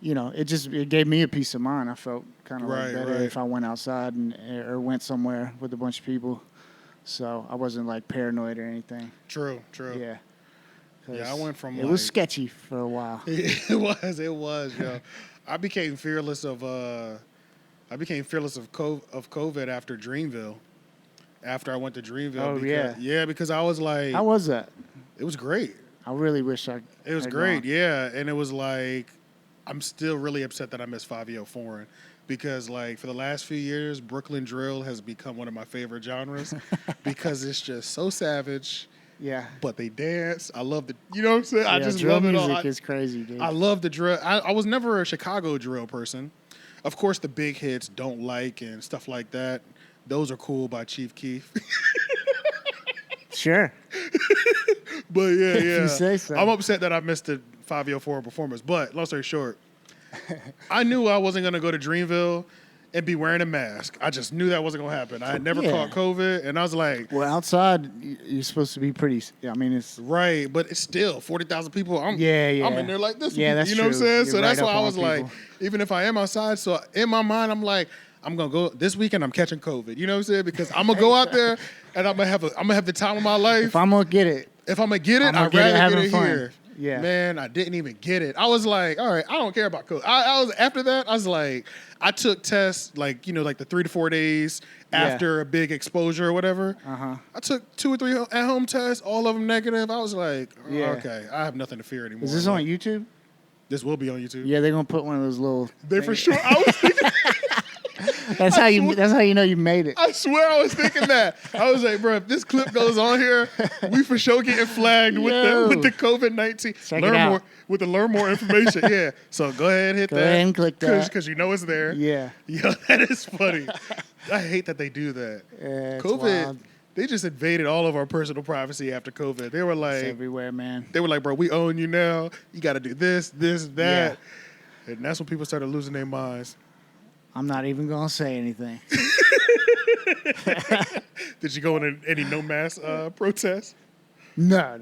But it gave me a peace of mind. I felt kind of like better if I went outside or went somewhere with a bunch of people. So I wasn't like paranoid or anything. True. Yeah. Yeah, I went from it was sketchy for a while. It was, yo. I became fearless of COVID after Dreamville. After I went to Dreamville. Yeah, because I was like, how was that? It was great. I really wish I. It was great, yeah, and it was like, I'm still really upset that I missed 5 Foreign. Because, like, for the last few years, Brooklyn drill has become one of my favorite genres because it's just so savage. Yeah. But they dance. I love you know what I'm saying? I just drill love it all. Music is crazy, dude. I love the drill. I was never a Chicago drill person. Of course, the big hits, Don't Like, and stuff like that. Those are cool by Chief Keef. Sure. But, yeah. If you say so. I'm upset that I missed the 504 performance. But, long story short, I knew I wasn't going to go to Dreamville and be wearing a mask. I just knew that wasn't going to happen. I had never caught COVID, and I was like... Well, outside, you're supposed to be pretty... I mean, it's... Right, but it's still 40,000 people. I'm in there like this. Yeah, that's true. You know what I'm saying? So that's why I was like, people. even if I am outside, so in my mind, I'm like, I'm going to go... This weekend, I'm catching COVID. You know what I'm saying? Because I'm going to go out there, and I'm going to have the time of my life. If I'm going to get it... If I'm going to get it, I'd rather get it here. Yeah. Man, I didn't even get it. I was like, all right, I don't care about COVID. After that, I was like, I took tests like the 3 to 4 days after a big exposure or whatever. Uh-huh. I took 2 or 3 at-home tests, all of them negative. I was like, okay, I have nothing to fear anymore. Is this on YouTube? This will be on YouTube. Yeah, they're gonna put one of those little. They for sure. I was thinking. That's how you know you made it. I swear I was thinking that. I was like, bro, if this clip goes on here, we for sure getting flagged with the COVID-19. Learn more information. Yeah. So go ahead and hit that. Go ahead and click that. Because you know it's there. Yeah. Yo, that is funny. I hate that they do that. Yeah, COVID, wild. they just invaded all of our personal privacy after COVID. They were like, it's everywhere, man. They were like, bro, we own you now. You got to do this, that. And that's when people started losing their minds. I'm not even going to say anything. Did you go in any no mask protests? No.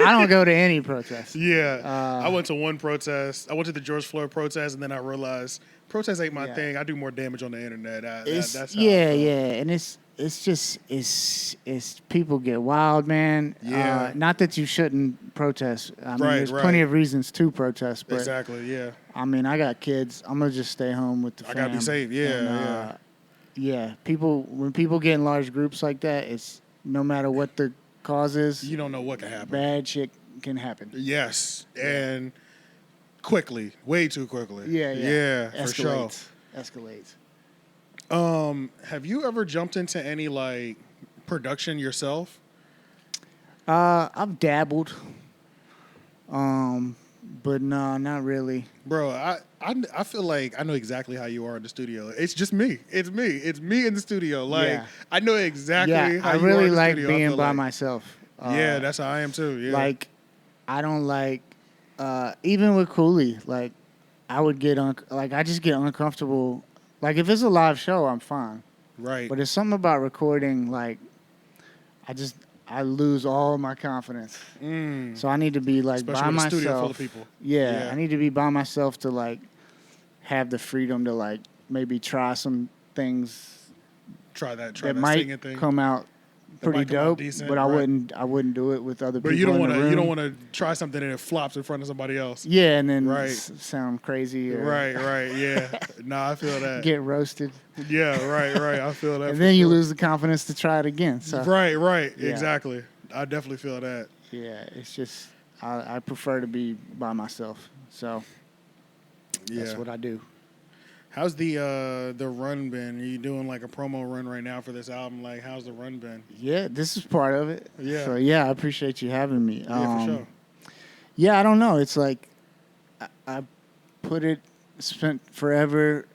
I don't go to any protest. Yeah. I went to one protest. I went to the George Floyd protest, and then I realized protests ain't my thing. I do more damage on the internet. That's how I feel. And it's just people get wild, man. Yeah. Not that you shouldn't protest. I mean, there's plenty of reasons to protest, but exactly, yeah. I mean, I got kids. I'm gonna just stay home with the fam. I gotta be safe. Yeah, yeah. When people get in large groups like that, it's no matter what the cause is. You don't know what can happen. Bad shit can happen. Yes, and quickly, way too quickly. Yeah. For sure. Escalates. Have you ever jumped into any like production yourself? I've dabbled. But no, not really. Bro, I feel like I know exactly how you are in the studio. It's just me. It's me in the studio. Like I know exactly how you are in the studio. I really like being by myself. Yeah, that's how I am too. Yeah. Like I don't like even with Kooley, like I would get I just get uncomfortable. Like if it's a live show, I'm fine. Right. But it's something about recording, like I lose all my confidence. So I need to be like especially by with myself. a studio full of people. Yeah, I need to be by myself to like have the freedom to like maybe try some things. Try that might singing thing. Come out pretty dope, decent, but I wouldn't do it with other people. But you don't want to try something and it flops in front of somebody else. Yeah, and then sound crazy. Or Right. Yeah. Nah, I feel that. Get roasted. Yeah. Right. I feel that. And then you lose the confidence to try it again. So. Right. Yeah. Exactly. I definitely feel that. Yeah, it's just I prefer to be by myself. So that's what I do. How's the run been? Are you doing like a promo run right now for this album? Like, how's the run been? Yeah, this is part of it. Yeah. So I appreciate you having me. Yeah, for sure. Yeah, I don't know. It's like I spent forever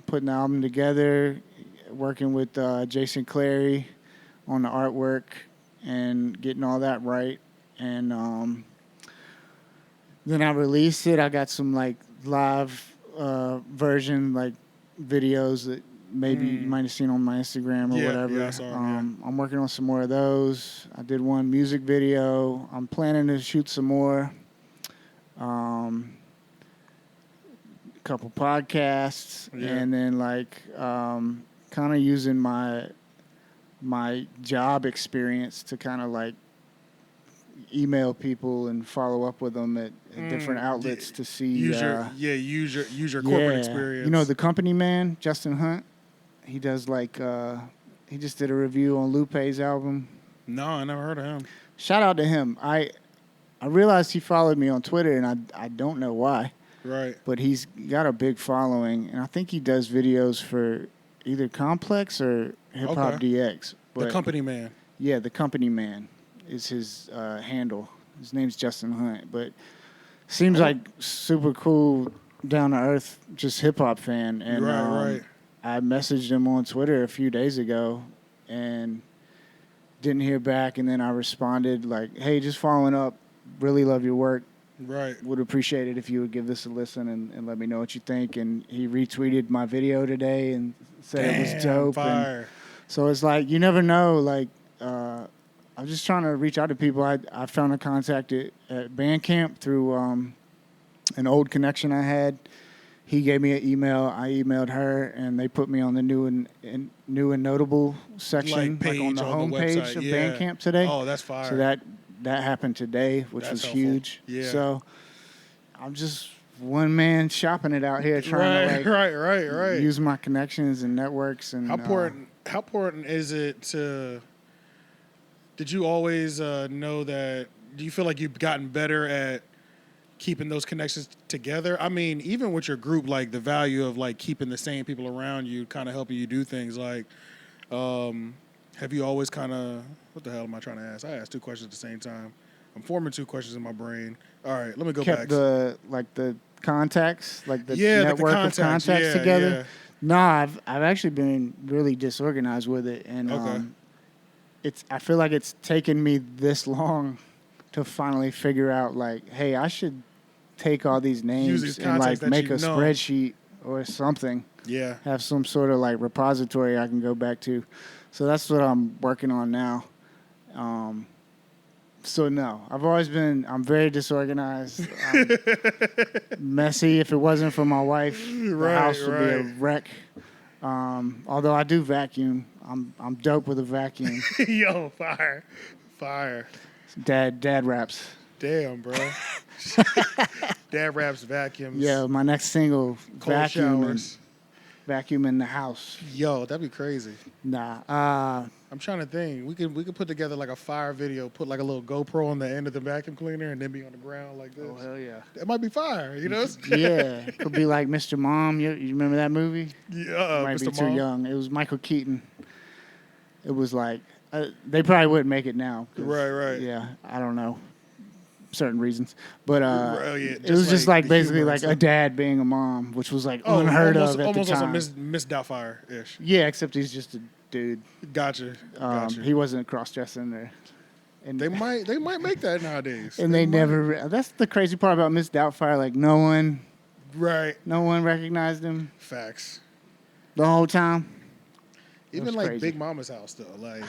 putting the album together, working with Jason Clary on the artwork and getting all that right. And then I released it. I got some like live version like videos that maybe you might have seen on my Instagram or whatever. Yeah, I saw them, I'm working on some more of those. I did one music video. I'm planning to shoot some more. Couple podcasts, and then like kind of using my job experience to kind of like email people and follow up with them at different outlets to see use your corporate experience. You know the company man, Justin Hunt. He does like he just did a review on Lupe's album. No, I never heard of him. Shout out to him. I realized he followed me on Twitter, and I don't know why. Right. But he's got a big following, and I think he does videos for either Complex or Hip Hop DX. But the company man. Yeah, the company man is his handle. His name's Justin Hunt, but seems like super cool, down to earth, just hip hop fan. And right. I messaged him on Twitter a few days ago, and didn't hear back. And then I responded like, "Hey, just following up. Really love your work. Right. Would appreciate it if you would give this a listen and let me know what you think." And he retweeted my video today and said it was dope. Fire. And so it's like, you never know. Like, I'm just trying to reach out to people. I found a contact at Bandcamp through an old connection I had. He gave me an email. I emailed her, and they put me on the new and notable section, like on the homepage of Bandcamp today. Oh, that's fire. So that happened today, which was helpful. huge. Yeah. So I'm just one man shopping it out here, trying to right. use my connections and networks. And how important is it to? Did you always know that? Do you feel like you've gotten better at keeping those connections together? I mean, even with your group, like the value of like keeping the same people around you, kind of helping you do things. Like, have you always kind of? What the hell am I trying to ask? I asked two questions at the same time. I'm forming two questions in my brain. All right, let me go back. Kept the contacts, like the network of contacts together. Yeah. No, I've actually been really disorganized with it, and I feel like it's taken me this long to finally figure out like, hey, I should take all these names these and like contacts that make a you know. spreadsheet or something. Yeah. Have some sort of like repository I can go back to. So that's what I'm working on now. So no, I'm very disorganized. I'm messy. If it wasn't for my wife, the house would be a wreck. Although I do vacuum. I'm dope with a vacuum. Yo, fire. Dad raps. Damn, bro. Dad raps, vacuums. Yeah, my next single, cold showers. Vacuum in the house. Yo, that'd be crazy. Nah. I'm trying to think. We could put together like a fire video, put like a little GoPro on the end of the vacuum cleaner, and then be on the ground like this. Oh hell yeah! That might be fire. You know what I'm saying? Yeah, could be like Mr. Mom. You remember that movie? Yeah, Might Mr. be too Mom. young. It was Michael Keaton. It was like they probably wouldn't make it now. Right. Yeah, I don't know certain reasons, but it was just like basically like stuff. a dad being a mom, which was like unheard of at the almost time. also Miss Doubtfire-ish. Yeah, except he's just a dude. Gotcha. He wasn't cross-dressing there. And They might make that nowadays. and they never. That's the crazy part about Miss Doubtfire. Like no one recognized him Facts. the whole time. Even like crazy. Big Mama's house though. Like,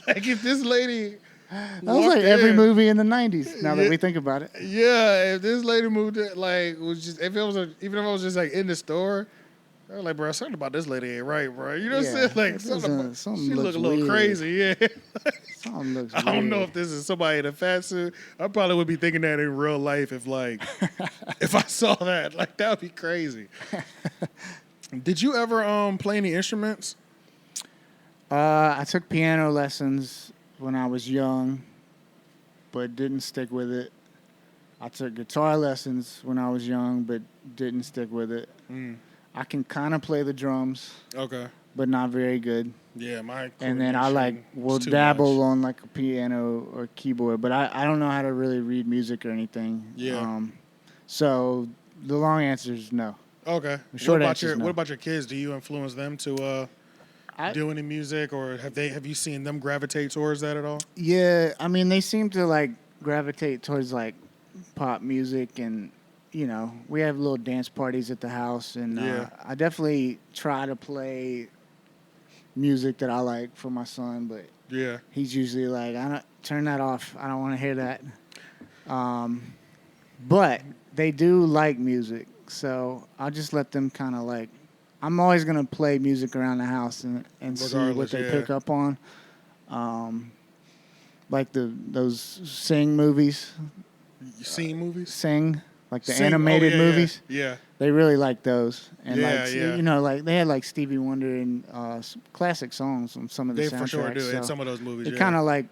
like if this lady. That was like every movie in the '90s. Now that we think about it. Yeah, if this lady moved it, like was just even if I was just like in the store, I was like, bro, something about this lady ain't right, bro. You know what I'm saying? Like something she look a little weird. crazy, yeah. Something looks I don't know weird. if this is somebody in a fat suit. I probably would be thinking that in real life if like if I saw that. Like that would be crazy. Did you ever play any instruments? I took piano lessons when I was young, but didn't stick with it. I took guitar lessons when I was young, but didn't stick with it. I can kind of play the drums, Okay. but not very good. Yeah, my And then I coordination will is too dabble much. on like a piano or keyboard, but I don't know how to really read music or anything. Yeah. So the long answer is no. Okay. Short answer is no. What about your kids? Do you influence them to do any music, or have you seen them gravitate towards that at all? Yeah, I mean they seem to like gravitate towards like pop music, and you know we have little dance parties at the house, and I definitely try to play music that I like for my son, but Yeah. he's usually like, I don't turn that off. I don't want to hear that. But they do like music, so I'll just let them kind of like. I'm always gonna play music around the house and see what Regardless, they yeah. pick up on. Like those Sing movies. You seen movies? Sing, like the Sing- animated yeah, movies. Yeah. They really like those, and Yeah, like yeah. you know, like they had like Stevie Wonder and some classic songs on some of the They soundtracks. for sure do so in some of those movies. it Yeah. kind of like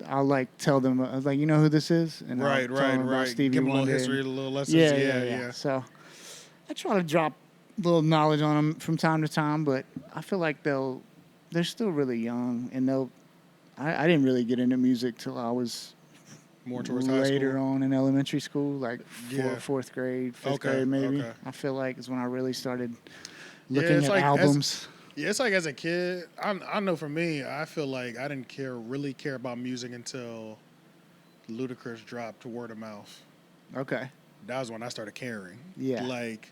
I'll like tell them I was like, you know who this is, and I'll Right. tell them about Stevie Give them a little Wonder. history, a little lessons. Yeah. So I try to drop a little knowledge on them from time to time, but I feel like they're still really young, and I didn't really get into music till I was More towards high later school. on in elementary school, like Yeah. fourth grade, fifth Okay, grade maybe. okay. I feel like is when I really started Yeah, looking it's at like albums. Yeah, it's like as a kid, I know for me, I feel like I didn't really care about music until Ludacris dropped Word of Mouth. Okay. That was when I started caring. Yeah. Like,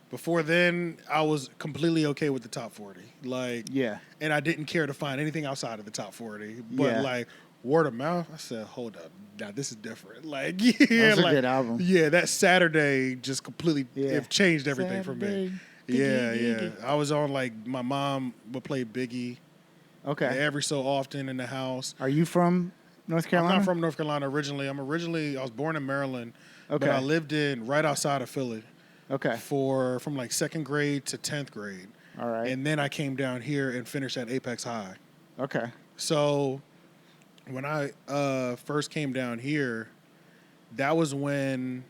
before then, I was completely okay with the top 40. Like, Yeah. and I didn't care to find anything outside of the top 40. But, Yeah. like, Word of Mouth, I said, hold up. Now, this is different. Like, yeah. That's a like, good album. Yeah, that Saturday just completely Yeah. it changed everything for me. Saturday. Yeah, Diggy, yeah. diggy. I was on, like, my mom would play Biggie Okay. every so often in the house. Are you from North Carolina? I'm not from North Carolina originally. I was born in Maryland, but Okay. I lived right outside of Philly Okay. from like 2nd grade to 10th grade. All right. And then I came down here and finished at Apex High. Okay. So when I first came down here, that was when,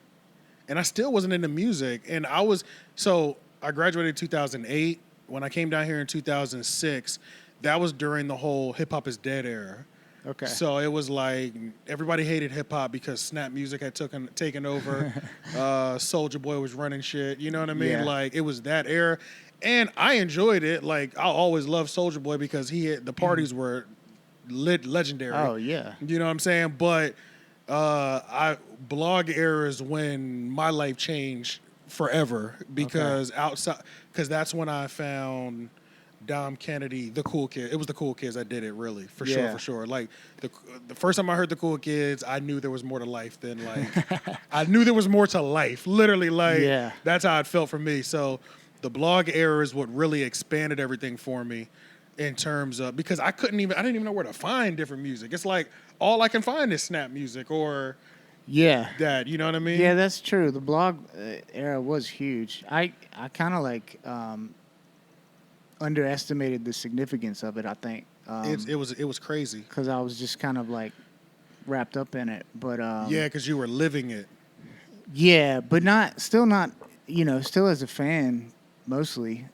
and I still wasn't into music. And I graduated in 2008. When I came down here in 2006, that was during the whole hip hop is dead era. Okay. So it was like everybody hated hip hop because snap music had taken over. Soulja Boy was running shit. You know what I mean? Yeah. Like it was that era, and I enjoyed it. Like I always loved Soulja Boy because the parties were legendary. Oh yeah. You know what I'm saying? But I blog era is when my life changed forever because that's when I found Dom Kennedy, the Cool Kid. It was the Cool Kids that did it, really, for sure. Like the first time I heard the Cool Kids, I knew there was more to life than like I knew there was more to life. Literally, like that's how it felt for me. So the blog era is what really expanded everything for me in terms of because I didn't even know where to find different music. It's like all I can find is Snap Music or that. You know what I mean? Yeah, that's true. The blog era was huge. I kind of like underestimated the significance of it. I think it was crazy because I was just kind of like wrapped up in it. But because you were living it. Yeah, but still not. Still as a fan mostly.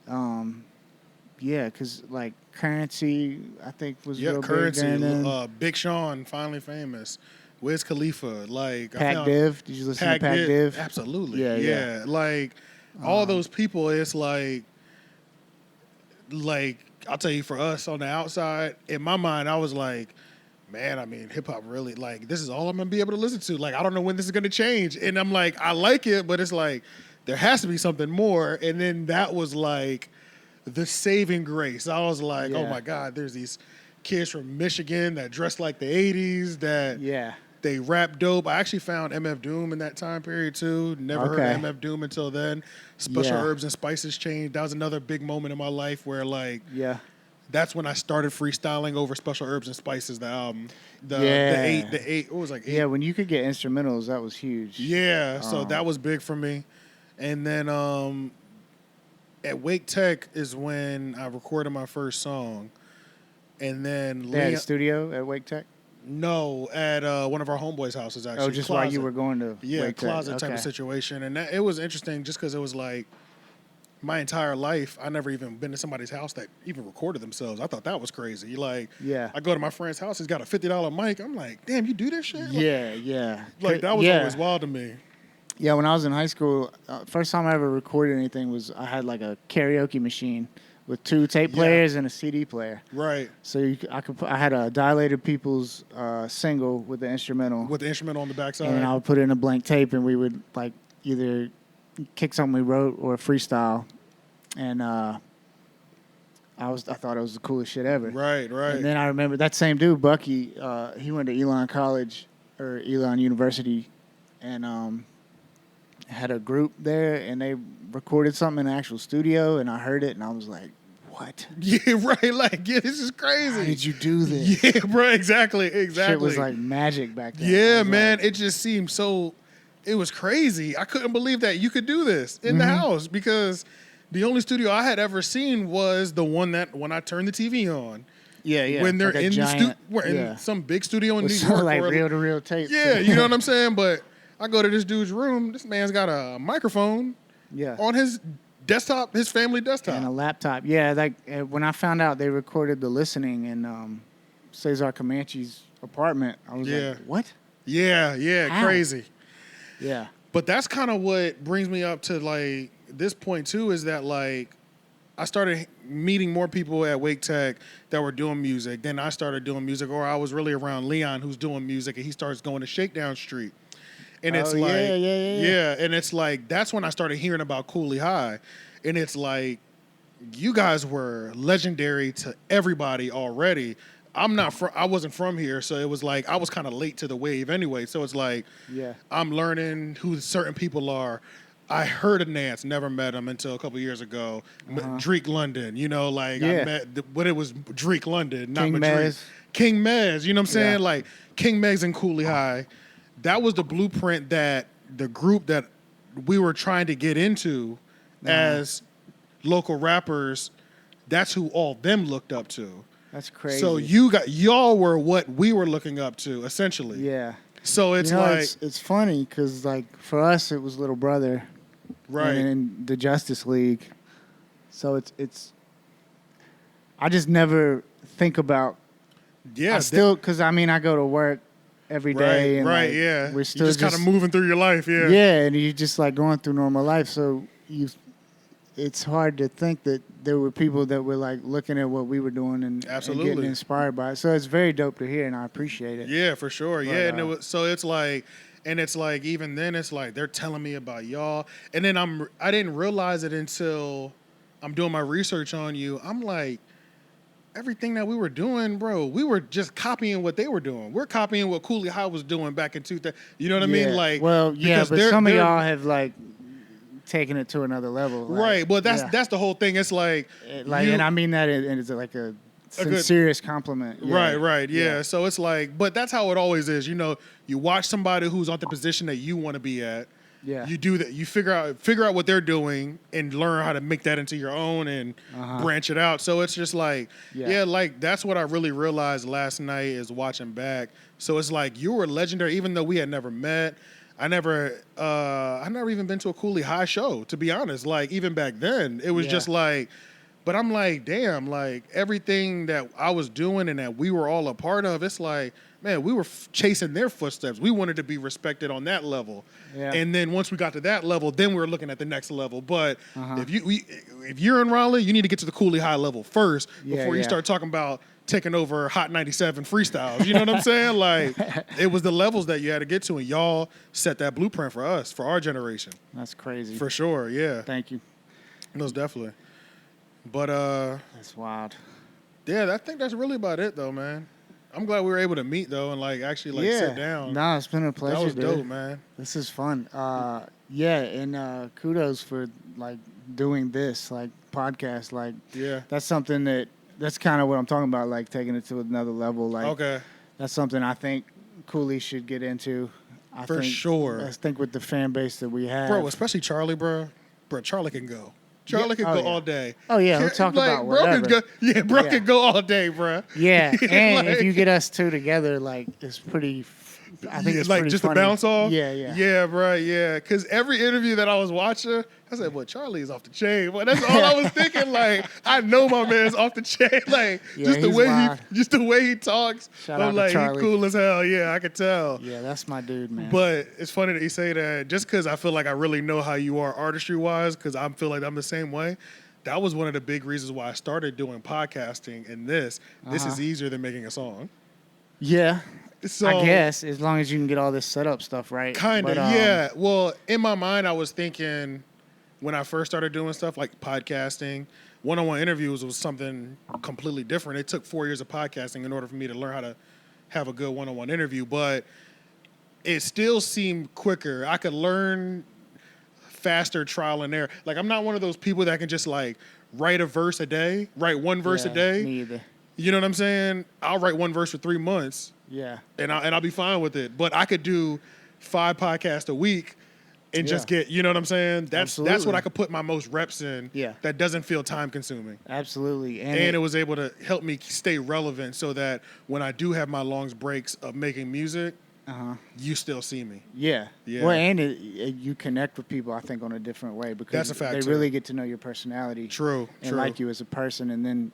Yeah, because like Currency, I think was real Currency, big. Then, Big Sean, finally famous. Wiz Khalifa, like Pac Div. Did you listen to Pac Div? Absolutely. Yeah. Like all those people, it's like I'll tell you, for us on the outside, in my mind, I was like, man, I mean, hip hop really like this is all I'm gonna be able to listen to. Like I don't know when this is gonna change, and I'm like, I like it, but it's like there has to be something more. And then that was like the saving grace. I was like, oh my God, there's these kids from Michigan that dress like the 80s that they rap dope. I actually found MF Doom in that time period too. Never heard of MF Doom until then. Special Herbs and Spices changed. That was another big moment in my life where like that's when I started freestyling over Special Herbs and Spices, the album. The eight what was it, like 8? Yeah, when you could get instrumentals, that was huge. Yeah, so that was big for me. And then at Wake Tech is when I recorded my first song. And then they had a studio at Wake Tech? No, at one of our homeboys' houses, actually. Oh, just while you were going to Wake Tech. Closet type of situation. And it was interesting just because it was like my entire life, I never even been to somebody's house that even recorded themselves. I thought that was crazy. Like, I go to my friend's house, he's got a $50 mic. I'm like, damn, you do this shit? Like, that was always wild to me. Yeah, when I was in high school, first time I ever recorded anything was I had like a karaoke machine with 2 tape players and a CD player. Right. So I had a Dilated People's single with the instrumental. With the instrumental on the backside. And I would put it in a blank tape, and we would like either kick something we wrote or freestyle. And I thought it was the coolest shit ever. Right. And then I remember that same dude, Bucky. He went to Elon College or Elon University, and had a group there, and they recorded something in an actual studio, and I heard it, and I was like, what? Yeah, right. Like, this is crazy. How did you do this? Yeah, bro, exactly. Shit was like magic back then. Yeah, man. Like, it just seemed so, it was crazy. I couldn't believe that you could do this in the house, because the only studio I had ever seen was the one that when I turned the TV on. Yeah. When they're like in some big studio in New York. Like reel-to-reel tapes. Yeah, you know what I'm saying? But I go to this dude's room. This man's got a microphone on his desktop, his family desktop. And a laptop. Yeah, like when I found out they recorded The Listening in Cesar Comanche's apartment, I was like, what? Yeah, How? crazy. Yeah. But that's kind of what brings me up to like this point too, is that like I started meeting more people at Wake Tech that were doing music. Then I started doing music, or I was really around Leon, who's doing music, and he starts going to Shakedown Street. And it's and it's like that's when I started hearing about Kooley High, and it's like you guys were legendary to everybody already. I wasn't from here, so it was like I was kind of late to the wave anyway. So it's like I'm learning who certain people are. I heard of Nance, never met him until a couple years ago. Drake London, I met, but it was Drake London, not King Madrid. Mez. King Mez, you know what I'm saying? Like King Mez and Kooley High. That was the blueprint that the group that we were trying to get into as local rappers, that's who all them looked up to. That's crazy. So y'all were what we were looking up to, essentially. Yeah. So it's like it's funny because like for us it was Little Brother, right, and the Justice League. So it's I just never think about. Yeah. I still because I go to work every day, and right, like, we're still just kind of moving through your life, yeah, and you're just like going through normal life. So it's hard to think that there were people that were like looking at what we were doing and Absolutely. getting inspired by it. So it's very dope to hear, and I appreciate it. Yeah, for sure. But, Yeah, and so it's like, and it's like even then it's like they're telling me about y'all, and then I didn't realize it until I'm doing my research on you. I'm like, everything that we were doing, bro, we were just copying what they were doing. We're copying what Kooley High was doing back in 2000. You know what I mean? Like, well, yeah, because but some of y'all have like taken it to another level. Like, right. Well, that's the whole thing. It's like, and I mean that, and it's like a serious compliment. Yeah. Right. Yeah. So it's like, but that's how it always is. You know, you watch somebody who's on the position that you want to be at. Yeah. You do that. You figure out what they're doing and learn how to make that into your own and branch it out. So it's just like, like that's what I really realized last night is watching back. So it's like you were legendary, even though we had never met. I never even been to a Kooley High show, to be honest. Like even back then, it was just like, but I'm like, damn, like everything that I was doing and that we were all a part of, it's like, man, we were chasing their footsteps. We wanted to be respected on that level. Yeah. And then once we got to that level, then we were looking at the next level. But if you're in Raleigh, you need to get to the Kooley High level first before you start talking about taking over Hot 97 freestyles. You know what I'm saying? Like, it was the levels that you had to get to, and y'all set that blueprint for us, for our generation. That's crazy. For sure, yeah. Thank you. Most definitely. But, that's wild. Yeah, I think that's really about it, though, man. I'm glad we were able to meet, though, and, like, actually, like, sit down. No, it's been a pleasure, That was dude. dope, man. This is fun. And kudos for, like, doing this, like, podcast. Like, that's something that's kind of what I'm talking about, like, taking it to another level. Like, that's something I think Kooley should get into. I think with the fan base that we have. Bro, especially Charlie, bro. Bro, Charlie can go. Charlie can go all day. Oh, yeah, we'll talk about whatever. Bro can go all day, bro. Yeah, and if you get us two together, like, it's pretty... I think it's like pretty just funny. to bounce off. Yeah, bro. Yeah, because every interview that I was watching, I said, "Well, Charlie is off the chain." But that's all I was thinking. Like, I know my man's off the chain. Like, just the way he talks. Shout out to Charlie. He cool as hell. Yeah, I could tell. Yeah, that's my dude, man. But it's funny that you say that, just because I feel like I really know how you are artistry wise, because I feel like I'm the same way. That was one of the big reasons why I started doing podcasting. And this is easier than making a song. Yeah. So, I guess, as long as you can get all this setup stuff right. Kind of, yeah. Well, in my mind, I was thinking when I first started doing stuff like podcasting, one-on-one interviews was something completely different. It took 4 years of podcasting in order for me to learn how to have a good one-on-one interview, but it still seemed quicker. I could learn faster trial and error. Like, I'm not one of those people that can just, like, write one verse a day. Me either. You know what I'm saying? I'll write one verse for 3 months. Yeah. And I'll be fine with it. But I could do 5 podcasts a week and just get, you know what I'm saying? That's what I could put my most reps in. Yeah. That doesn't feel time consuming. Absolutely. And it was able to help me stay relevant so that when I do have my long breaks of making music, you still see me. Yeah. Well, and you connect with people, I think, on a different way because that's a fact, they really get to know your personality. True. Like you as a person, and then,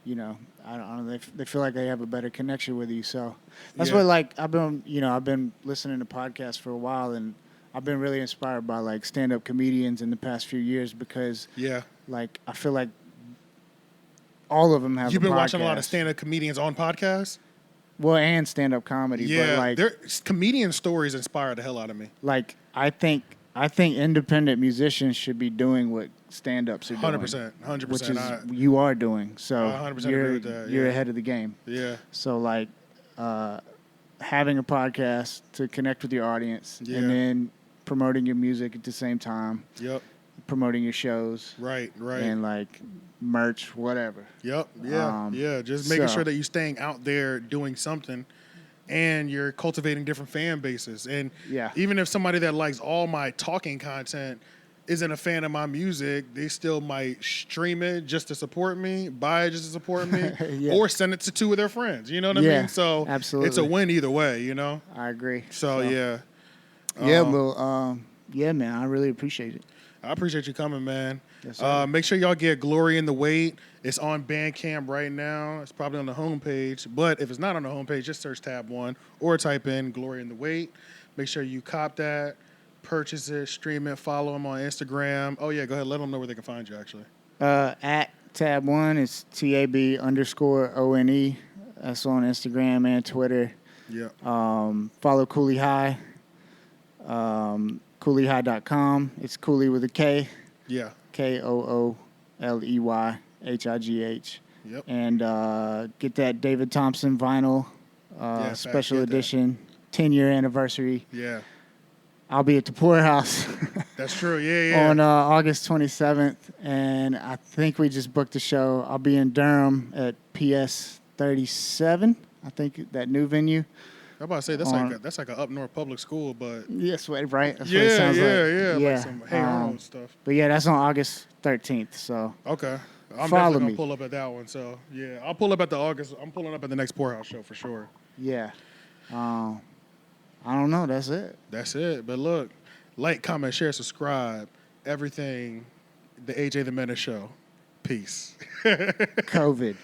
you know, I don't know, they feel like they have a better connection with you. So that's what, like, I've been listening to podcasts for a while, and I've been really inspired by, like, stand-up comedians in the past few years because, like, I feel like all of them have You've been watching a lot of stand-up comedians on podcasts? Well, and stand-up comedy. Yeah, but, like, comedian stories inspire the hell out of me. Like, I think independent musicians should be doing what stand-ups are doing. 100%. Which is you are doing. So 100% agree with that. You're ahead of the game. Yeah. So, like, having a podcast to connect with your audience and then promoting your music at the same time. Yep. Promoting your shows. Right. And, like, merch, whatever. Yep. Yeah. Just making sure that you're staying out there doing something. And you're cultivating different fan bases. And even if somebody that likes all my talking content isn't a fan of my music, they still might stream it just to support me, buy it just to support me, or send it to 2 of their friends. You know what I mean? So absolutely. It's a win either way, you know? I agree. So yeah. Man, I really appreciate it. I appreciate you coming, man. Yes, sir. Make sure y'all get Glory in the Wait. It's on Bandcamp right now. It's probably on the homepage. But if it's not on the homepage, just search tab 1 or type in Glory in the Wait. Make sure you cop that. purchase it, stream it, follow him on Instagram. Oh, yeah, go ahead. Let them know where they can find you, actually. At tab1, it's TAB_ONE. That's on Instagram and Twitter. Yeah. Follow Kooley High. KooleyHigh.com. It's Kooley with a K. Yeah. KooleyHigh. Yep. And get that David Thompson vinyl special edition, 10-year anniversary. Yeah. I'll be at the Poorhouse. That's true. Yeah. On August 27th, and I think we just booked a show. I'll be in Durham at PS 37. I think that new venue. I'm about to say that's like an up north public school, but yes, right. That's yeah, what it sounds yeah, like. like some Hey Arnold stuff. But yeah, that's on August 13th. So okay, I'm follow definitely me. gonna pull up at that one. So yeah, I'll pull up at the August. I'm pulling up at the next Poorhouse show for sure. Yeah, I don't know. That's it. That's it. But look, like, comment, share, subscribe. Everything. The AJ the Menace Show. Peace. COVID.